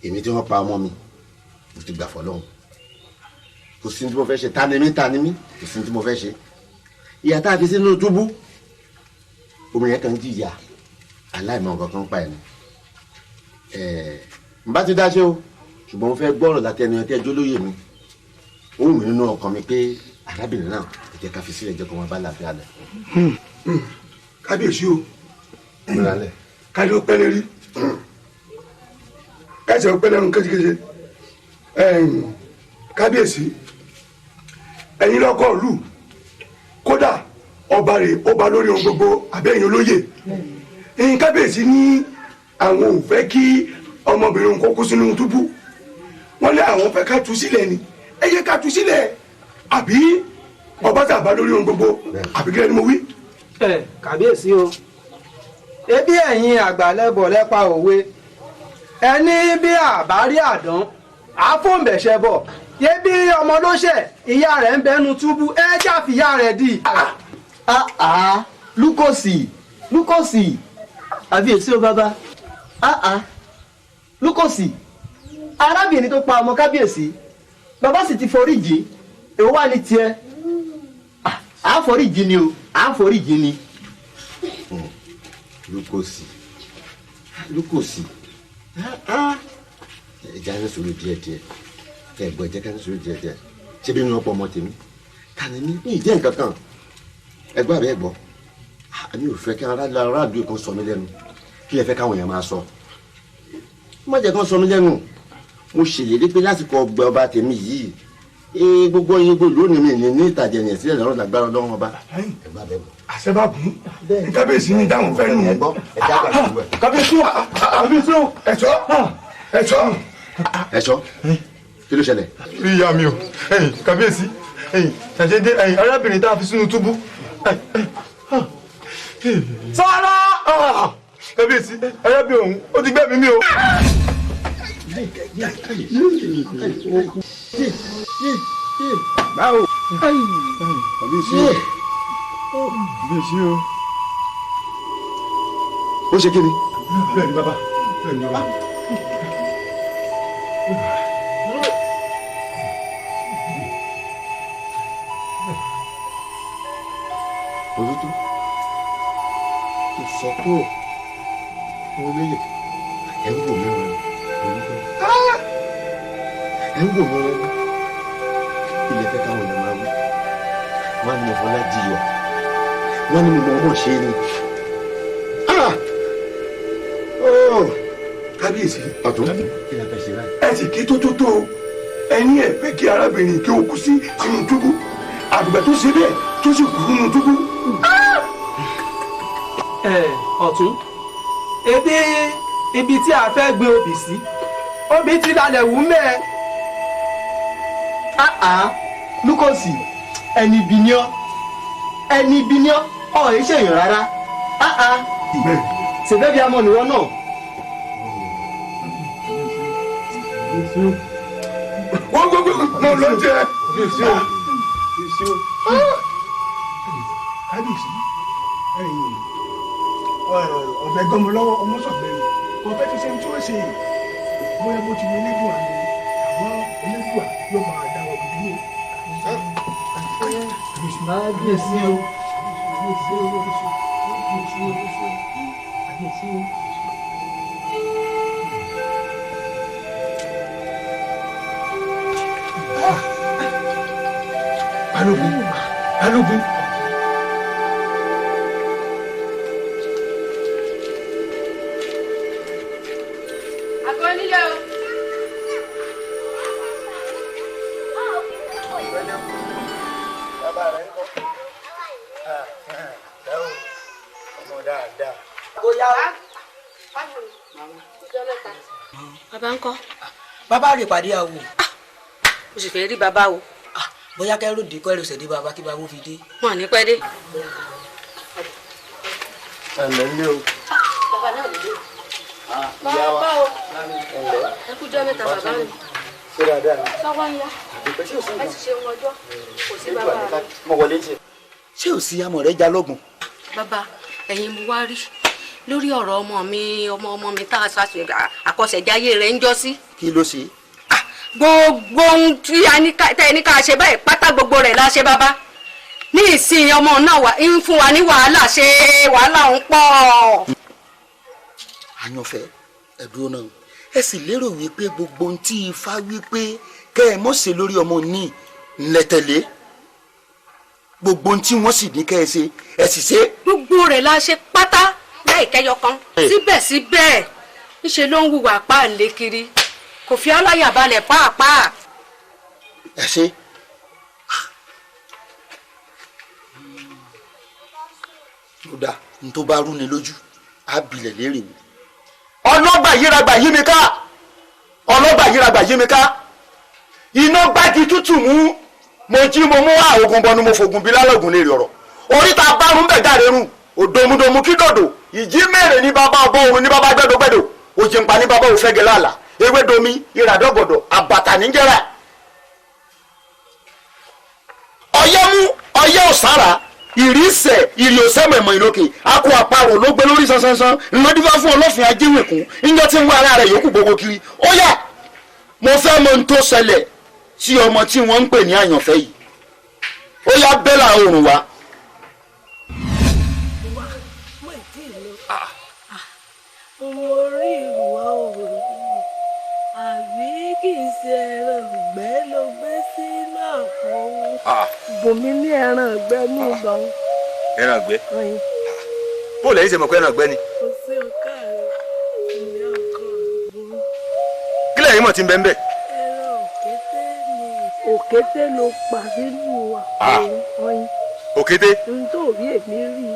èmi tí wọ́n pa ọmọ mi mo ti gbà fọlọ́hún kò sí ní tí mo fẹ́ ṣe ta ni mí kò sí ní tí mo fẹ́ ṣe ìyá tá a fi sínú túbú omi yẹn kan jìyà aláìmọ̀ nǹkan kan pa ẹ̀ ni n bá ti dá ṣe o ṣùgbọ́n mo fẹ́ gbọ́rọ̀ láti ẹnu ẹtẹ́ ẹjọ́ lóye mi ó wù mí nínú ọkàn mi pé arábìnrin náà ẹ jẹ́ ká fi sílẹ̀ jẹ́ kó wọn bá láàfin alẹ̀. kábíyèsí o kájí ó pẹ́ lérí ẹsẹ̀ ó pẹ́ lẹ́nu kéjìkéjì kábíyèsí ẹ̀yin lọ́kọ̀ lù kódà ọba rè ọba lórí ohun gbogbo àbẹ́yìn olóyè ẹ̀yin kábíyèsí ní àwọn ò fẹ́ kí ọmọbìnrin kó kú sínú túbú wọ́n lé àwọn fẹ́ ká tú sílẹ̀ ni ẹ yẹ ká tú sílẹ̀ àbí ọba tàbá lórí ohun gbogbo àbí kílẹ̀ ni mo wí. kábíyèsí o ebi ẹ̀yin àgbàlẹ́bọ̀ lẹ́pa òwe ẹni bí àbárí àdán àfọ̀nbẹ̀ṣẹ̀ bọ̀ yé bí ọmọ ló ṣẹ̀ ìyá rẹ̀ ń bẹnu túbú ẹ jáfìyá rẹ̀ dì. lukosi àbíyèsí o bàbá lukosi arábìnrin tó pa ọmọ kábíyèsí bàbá sì ti foríjì èwo wà ní tiẹ̀ àforíjì ni o àforíjì ni. lukosi ẹja ní sùúrù díẹ̀díẹ̀ ẹgbọ ẹjẹ ká ní sùúrù díẹ̀díẹ̀ ṣé bí nínú ọ̀pọ̀ ọmọ tèmi kàní ní ìjẹ nǹkan kan ẹgbọ àbẹ ẹgbọ àmì ò fẹ́ kí aráàlú kan sọ mí lẹ́nu kí lè fẹ́ káwọn èèyàn máa sọ má jẹ́ kán sọ mí lẹ́nu mo ṣèlérí pé lásìkò ọgbẹ ọba tèmi yìí gbogbo yín gbòòlù lónìí mi ní ìtàjẹ yẹn sílẹ̀ lọ́rọ̀ lágbára Ọlọ́run ọba ẹgbọ àbẹ ẹgbọ. àṣẹbàbùn kábíyèsí ní dáhùn fẹ́ nù. kábíyèsí o kábíyèsí o ẹ̀ṣọ́ kí ló ṣẹlẹ̀. rí ìyá mi o kábíyèsí ṣàṣẹdé arábìnrin tá a fi sínú túbú. sọ́ọ́rọ́ kábíyèsí arábìnrin òun ó ti gbẹ́mìí mi o. báwo kábíyèsí o kábíyèsí o. ó ṣe kí ni. bẹ́ẹ̀ ni bàbá bẹ́ẹ̀ ni bàbá. Olùtú kò sọ tó olóyè ẹ ń wò mí wọn olùtú ẹ ń wò mí wọn ilé fẹ́ káwọn èèyàn máa wí wọn ni mo fọlá jiyọ wọn ni mo mọ ọmọ ṣe ni kábíyèsí ọ̀tún kí ni a fẹ́ ṣe báyìí. ẹ sì kí tótótó ẹni ẹ fẹ́ kí arábìnrin kí o kú sí sínú túbú àgbẹ̀ tó ṣe bẹ́ẹ̀ tó sì kú nínú túbú. ọ̀tún ibi tí a fẹ́ gbé obì sí obì ti lálẹ́ wù mẹ́ lukosi ẹni ibi ni ọ́ ọ̀ ẹ̀ ṣèyàn rárá ṣèbẹ́ bí amọ̀ nìwọ náà. wọ́n gbogbo náà lọ jẹ́ kábíyèsí ọ̀bẹ gbọmọ lọ́wọ́ ọmọ sọ̀gbẹ́ni kò fẹ́ fi ṣe tí ó ṣe bóyá bó ti ní elédùn àná àwọn elédùn yóò máa dá wọn dúró. kábíyèsí o kábíyèsí o. lógún. àgọ́ nílẹ̀ o. bàbá rẹ̀ ń kọ́ ọmọ dáadáa. bóyá bàbá ńkọ́. bàbá rè pàdé àwò. o sì fẹ́ rí bàbá o. bóyá kẹ́rù dé kọ́ ẹ̀rọ ṣẹ̀dí bàbá kí bàbá ó fi dé. wọn ò ní pẹ́ dé. ẹ̀lẹ́ ní o. bàbá náà lè dé. ìyá wa bàbá o. ẹ̀lẹ́. ẹ kú jọ́ mẹ́ta bàbá mi. ṣé dáadáa ni. sọ́wọ́ ń yá. ẹ ti ṣe ohun ọjọ́ kò sí bàbá rẹ. mo wọlé tiẹ̀. ṣé ò sí amọ̀ rẹ̀ já lọ́gbọ̀n. bàbá ẹ̀yin mo wá rí lórí ọ̀rọ̀ ọmọ mi tá a ṣàṣe àkọsẹ̀jáyé rẹ̀ ń jọ́ sí. kí ló ṣe. gbogbo ohun tí tẹ́ ní ká ṣe báyìí pátá gbogbo rẹ̀ la ṣe bàbá ní ìsìn ọmọ náà ń fún wa ní wàhálà ṣe wàhálà ń pọ̀. àyànfẹ́ ẹ̀dùn náà ẹ sì lérò wípé gbogbo ohun tí ifá wípé kẹ́ ẹ mọ̀ ṣe lórí ọmọ ní ńlẹ̀tẹ̀lé gbogbo ohun tí wọ́n sì ní kẹ́ ẹ ṣe ẹ sì ṣe. gbogbo rẹ̀ la ṣe pátá láì kẹ́yọ kan síbẹ̀síbẹ̀ níṣe ló ń hùwà páàlé kiri kò fi aláyà balẹ̀ pàápàá. ẹ ṣe. ó dáa ní tó bá rú ni lójú á bilẹ̀ lérè mi. ọlọ́gbà yíragbà yí mi ká ọlọ́gbà yíragbà yí mi ká iná gbági tútù mú mo jí mo mú àògùn bọnu mo fògùn bí lálọ́gùn lè rí ọ̀rọ̀ oríta bárùn bẹ̀ jáde rùn òdòmúdòmú kí dòdò ìjí mẹ́rin ní bàbá ọgbọ́n òrùn ní bàbá gbẹ́dọ̀gbẹ́dọ̀ òjìǹpa ní bàbá òfẹ́gẹ́ lálà ewé domi ìràdọ́gbọ̀dọ̀ àbàtà níjẹ́rà ọyẹ́ mú ọyẹ́ òsára ìrísẹ̀ ìrì òsẹ́mẹ̀mọ̀ ìlókè akọ àparò ló gbé lórí sánsánsán ńlọdífá fún ọlọ́fin ajíwèkún ńjọ́ tí ń wá ara rẹ̀ yòókù gbogbo kiri ó yá mo fẹ́ mọ ohun tó ṣẹlẹ̀ sí ọmọ tí wọ́n ń pè ní àyànfẹ́ yìí ó yá bẹ́là oòrùn wá. mo rí ìwà òòrùn àbí kì í ṣe ẹran ìgbẹ́ ló gbé sínú àpò bùnmi ní ẹran ìgbẹ́ ní ìbọn. ẹran ìgbẹ́ bó lẹ́yìn ṣe mọ̀ pé ẹran ìgbẹ́ ni. kò sí ọkà rẹ ìyá ọkọ rẹ. kí lẹ́yìn mọ̀ tí ń bẹ́ ń bẹ̀. ẹran òkété ni òkété ló pa sínú àpò ọyìn. òkété. n tó rí èmi rí.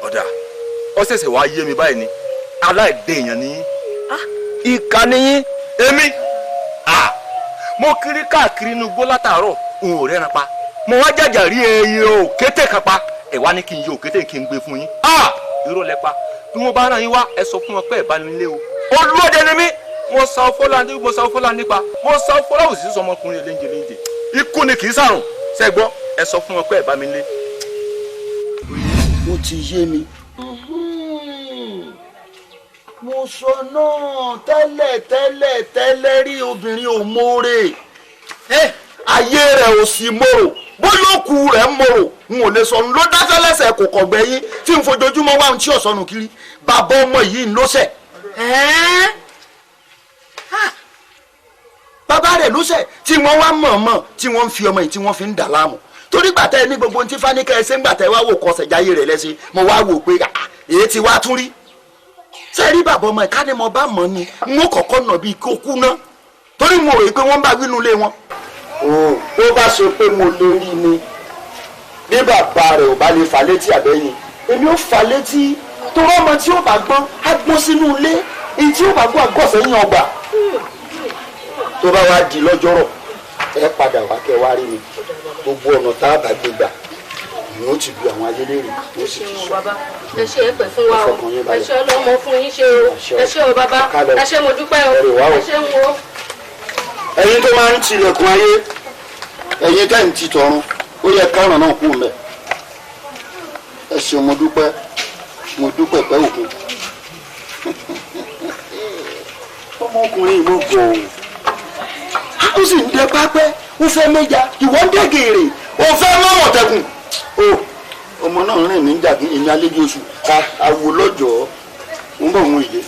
ọ̀dà ó ṣẹ̀ṣẹ̀ wá yé mi báyìí ni aláìdé èèyàn ni ìkà nìyí èmi mo kiri káàkiri inú igbó látàárọ̀ n ò rẹ́ran pa mo wá jàjà rí ẹyẹ òkété kan pa ẹ wá ní kí n yẹ òkété kí n gbé fún yín irọ́ lẹ pa bí wọ́n bá rán yín wá ẹ sọ fún wọn pé ẹ bá nílé o olóde ni mí mo sa ọfọlá nípa mo sa ọfọlá òsì sọmọkùnrin léńjẹ ikú ni kì í sàrùn ṣẹgbọ́ ẹ sọ fún wọn pé ẹ bá mi lé. ó ti yé mi. mo sọ náà tẹ́lẹ̀ rí obìnrin ò mórè ayé rẹ̀ ò sì mòrò bólókù rẹ̀ ń mòrò n ò lè sọnù ló dákẹ́ lẹ́sẹ̀ kò kọ̀gbẹ́ yín tí n fojoojúmọ́ wá ń tí ọ̀sọ́nù kiri bàbá ọmọ yìí ń lọ́sẹ̀. bàbá rẹ̀ lọ́sẹ̀ tí wọ́n wá mọ̀ọ́mọ̀ tí wọ́n ń fi ọmọ yìí tí wọ́n fi ń dà láàmú torí gbàtẹ́ ní gbogbo tí fáníkẹ́ ẹsẹ̀ ń gbàtẹ́ wá wò kọsẹ̀ jáyé rẹ̀ lẹ́sìn mo wá wò pé èyí ti wá tún rí sẹ́rí bàbá ọmọ ìka ni mo bá mọ̀ ni n ó kọ̀kọ́ nà bíi kó kú ná torí mo rò pé wọ́n bá wínú ilé wọn. ó bá ṣe pé mo lè rí ni bí bàbá rẹ̀ ò bá lè fà létí àbẹ́yìn èmi ó fà létí torí ọmọ tí ó bá gbọ́n á gbọ́n sínú ilé èyí tí ó bá gbọ́n àgọ́ sẹ́yìn ọgbà tó bá wá di lọ́jọ́rọ̀ ẹ padà wá kẹ́ wá rí mi gbogbo ọ̀nà tá a bá gbé gbà ni ó ti lu àwọn ayélujára ó sì ti sọ. ẹ ṣe é pẹ fún wa o ẹ ṣe ọlọmọ fún yín ṣe o ẹ ṣe o bàbá ẹ ṣe mo dúpẹ́ o ẹ ṣe ń wo. ẹ̀yin tó máa ń tilẹ̀kùn ayé ẹ̀yin tẹ́ ń ti tọ̀run ó yẹ káràn náà kú mẹ́ ẹ ṣe mo dúpẹ́ pẹ́ òkun. ọmọkùnrin ìlú gọ̀ ọ́ ó sì ń dẹ pápẹ́ ó fẹ́ méjà ìwọ́n dẹ́ gèrè ó fẹ́ mọ́mọ́tẹ́kùn ọmọ náà rìn ní jàdí ìyẹn alẹ́bí oṣù àwò lọ́jọ́ ń bọ̀ wọn ìdè.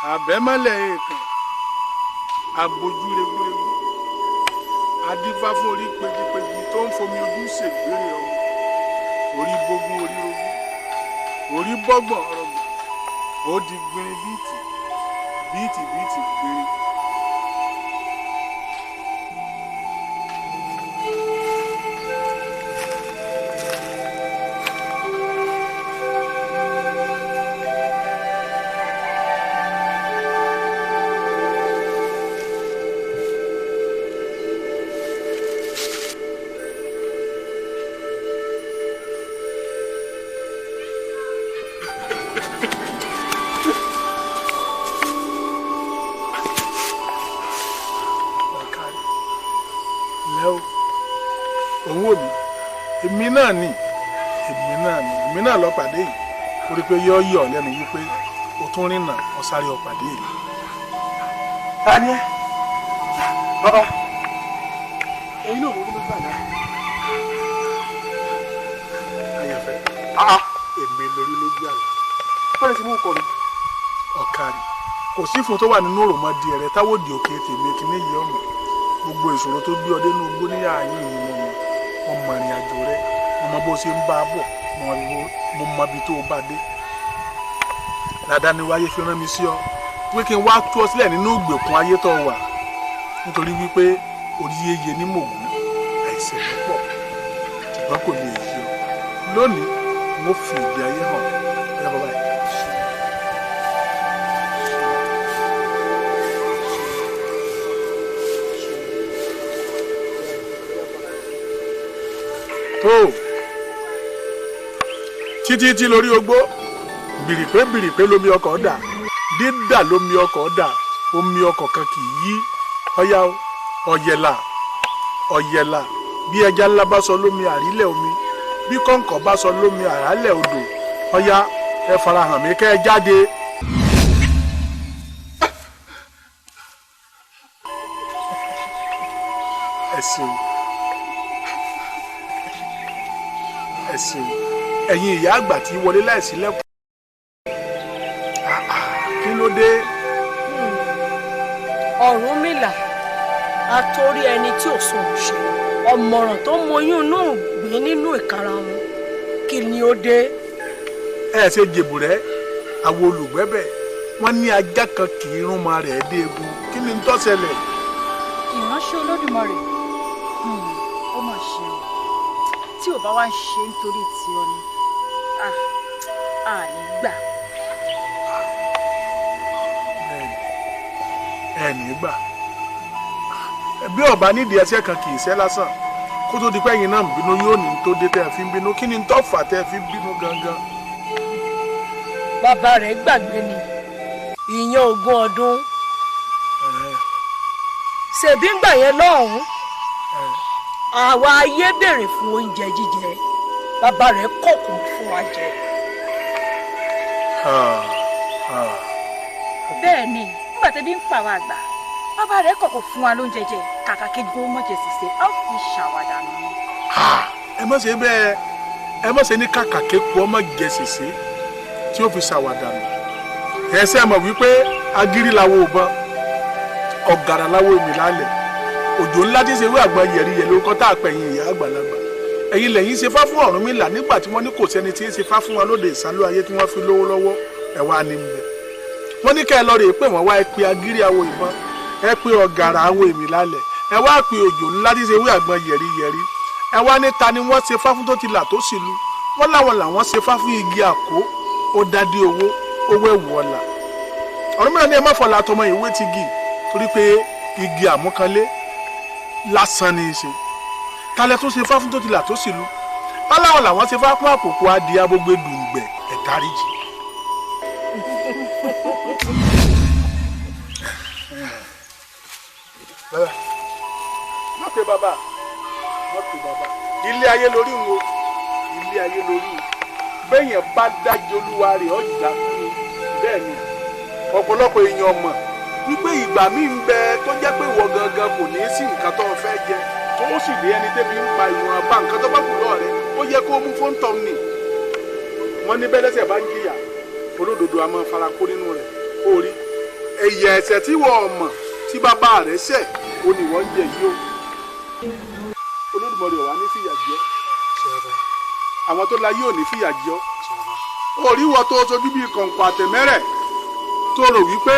àbẹ́mọ́lẹ̀ èèkàn abojú regúregú adífá fún orí pejipéji tó ń fomi ojú ṣègbére ọmọ orí bógún orí rogún orí bọ́gbọ̀n ọ̀rọ̀gbọ̀n ó di gbìnrín bíìtì gbìnrín. èmi náà lọ pàdé yìí ó rí pé yọ yọ lẹ́nu wípé o tún rìnnà ọ sáré ọ pàdé yìí. ta ni ẹ bàbá ẹ̀yin náà mo rí lójú àná. àyànfẹ́ èmi lórí lójú àná báyìí tí mò ń kọ mi. ọ̀kàrí kò sí fún tó wà nínú òròmọdì rẹ táwọn òdì òkè tèmi kì í ní yí ọmọ gbogbo ìṣòro tó gbé ọdẹ inú igbó níyà yín ni mo mọ ìrìn àjò rẹ mo mọ bó ṣe ń bá a bọ̀ mo mọ ibi tó o bá dé. dáadáa ni wáyé fi rán mi sí ọ wí kí n wá tú ọ sílẹ̀ nínú ìgbèkùn ayé tó wà nítorí wípé orí yeye ní mògùn àìsàn ló pọ̀ ṣùgbọ́n kò lè yí ọ lónìí mo fi ìgbé ayé hàn ẹ bàbá yìí. tó títí lórí ogbó bìrìpé lomi ọkọ̀ dà dídà lomi ọkọ̀ dà omi ọkọ̀ kan kì í yí ọ̀yá ọ̀yẹ̀là bí ẹja ńlá bá sọ lómi àrílẹ̀ omi bí kọ̀ǹkọ̀ bá sọ lómi àrálẹ̀ odò ọ̀yá ẹ farahàn mi kẹ́ ẹ jáde. ẹ̀sìn ẹ̀yin ìyá àgbà tí wọlé láìsí lẹ́kùn kí ló dé. Ọ̀rúnmìlà àtòrí ẹni tí ò sùn ṣe ọ̀mọ̀ràn tó mọyún náà gbé nínú ìkara wọn kí ni ó dé. ẹ ṣe jèbùrẹ́ àwọn olùgbẹ́bẹ̀ wọ́n ní ajá kan kì í rún ma rẹ̀ dé egun kí ni ń tó ṣẹlẹ̀. ìránṣẹ́ Olódùmarè ó mà ṣe o tí ò bá wá ṣe nítorí tí ọ ni a ní gbà. ẹ ní gbà bí ọba nídìí ẹsẹ̀ kan kì í ṣe lásán kó tó di pé ẹ̀yin náà ń bínú yóò ní tó dé tẹ́ ẹ fi ń bínú kí ni tó fà tẹ́ ẹ fi ń bínú gangan. bàbá rẹ̀ gbàgbé ni ìyẹn 20 ọdún ṣèbí ń gbà yẹn lọ́hùn-ún àwa ayé béèrè fún oúnjẹ jíjẹ bàbá rẹ̀ kọ̀kọ̀ fún wa jẹ. bẹ́ẹ̀ ni nígbà tẹ́bí ń pa àwọn àgbà bàbá rẹ̀ kọ̀kọ̀ fún wa lóúnjẹ jẹ kàkà kí gbogbo mọ̀jẹ̀ ṣìṣe á fi ṣàwàdà nù. ẹ má ṣe bẹ́ẹ̀ ẹ má ṣe ní kàkà kéku ọmọ jẹ ṣìṣe tí ó fi ṣàwàdà nù. ẹ ṣe mọ̀ wípé agírí làwọn ò bọ́n ọ̀gàrà làwọn èmi lálẹ́ òjò ńlá tí ń ṣe wí àgbọn yẹ̀rìyẹ̀ lórúkọ tá a pè yín ìyá àgbàlagbà ẹ̀yin lẹ́yìn ṣe fá fún Ọ̀rúnmìlà nígbà tí wọ́n ní kò sẹ́ni tí ń ṣe fá fún wọn lóde ìsálú ayé tí wọ́n fi lówó lọ́wọ́ ẹ̀ wá ní bẹ̀. wọ́n ní kẹ́ ẹ lọ rè é pé wọ́n wá ẹ pé agírí awo ìbọn ẹ pé ọ̀gàrà awo èmi lálẹ̀ ẹ wá pé òjò ńlá tí ń ṣe wí àgbọn yẹ̀rìyẹ̀rì ẹ wá ní ta ni wọ́n ṣe fá fún tó ti là tó sì lu wọ́n láwọn làwọn ṣe fá fún igi àkó ó dádé owó ẹ̀wù ọ̀la. Ọ̀rúnmìlà ní ẹ má fọlá tọmọ ìwé ti gì torí pé igi àmúkanlé lásán ní í ṣe talẹ tó ṣe fá fún tó ti là tó sì lu báláwọn làwọn ṣe fá fún àkókò adìẹ agbègbè dùngbẹ ẹdáríjì. mọ̀tẹ́ bàbá ilé ayé lórí wo ilé ayé lórí bẹ́yẹn bá dájọ́ olúwa rẹ̀ ọ̀jà fún mi bẹ́ẹ̀ ni ọ̀pọ̀lọpọ̀ èèyàn mọ̀ wípé ìgbà míì ń bẹ tó jẹ́ pé ìwọ gangan kò ní sí nǹkan tó fẹ́ jẹ tó ó sì lé ẹni tẹ́bi ń pa ìwọ̀n bá nǹkan tó bá kù lọ́ọ̀ rẹ ó yẹ kó mú fóńtọ̀ nì. wọ́n ní bẹ́lẹ́sẹ̀ bá ń jìyà olódodo a máa fara kó nínú rẹ̀ ó rí ẹ̀yà ẹ̀ṣẹ̀ tí wọ́n mọ̀ tí bàbá rẹ̀ ṣẹ̀ ó ní wọ́n ń jẹ yìí o. Olódùmarè wà ní fìyà jẹ àwọn tó láyé ò ní fìyà jẹ orí wọ tó sojú bíi kọ̀ǹkọ̀ àtẹ̀mẹ́rẹ̀ tó rò wípé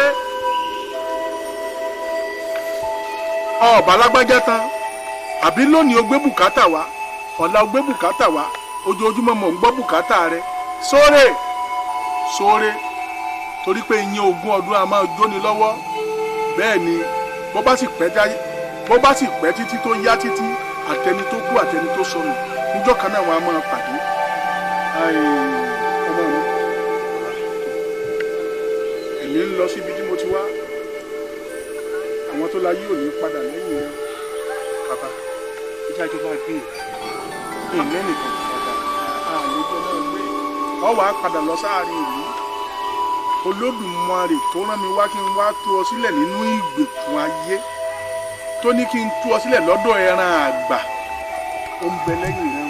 ọba lágbájá tán àbí lónìí o gbé bùkátà wá ọ̀la o gbé bùkátà wá ojoojúmọ́ mò ń gbọ́ bùkátà rẹ sóòrè torí pé ìyẹn ogún ọdún a máa jóni lọ́wọ́ bẹ́ẹ̀ ni bó bá sì pẹ́ títí tó yá títí àtẹni tó kú àtẹni tó sọnù níjọ́ kan náà wọn a máa pàdé ọmọ mi èmi ń lọ síbi tí mo ti wá àwọn tó láyé ò ní padà lẹ́yìn rẹ bàbá ìjà ìjọba gbé ìlẹ́nìkan bàbá àlejò náà gbé ọ wàá padà lọ sáàrin ìlú Olódùmarè tó rán mi wá kí n wá tú ọ sílẹ̀ nínú ìgbèkùn ayé tó ní kí n tú ọ sílẹ̀ lọ́dọ̀ ẹran àgbà ó ń bẹ lẹ́yìn rẹ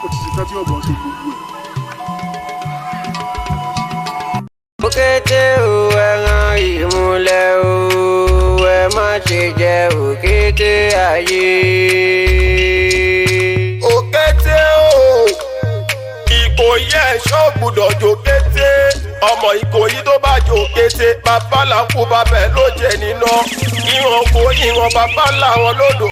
ó ti ṣetán tí ọ̀bọ̀n ṣe gbogbo ẹ̀. Òkété o ẹran ìmúlẹ̀ o ẹ má ṣe jẹ òkété ayé. Òkété o Ìkòyí ẹ̀ṣọ́ gbúdọ̀ jòkété ọmọ Ìkòyí tó bá jòkété bàbá làkú bàbá ẹ̀ ló jẹ níná ìran kò ìran bàbá làwọn lódò.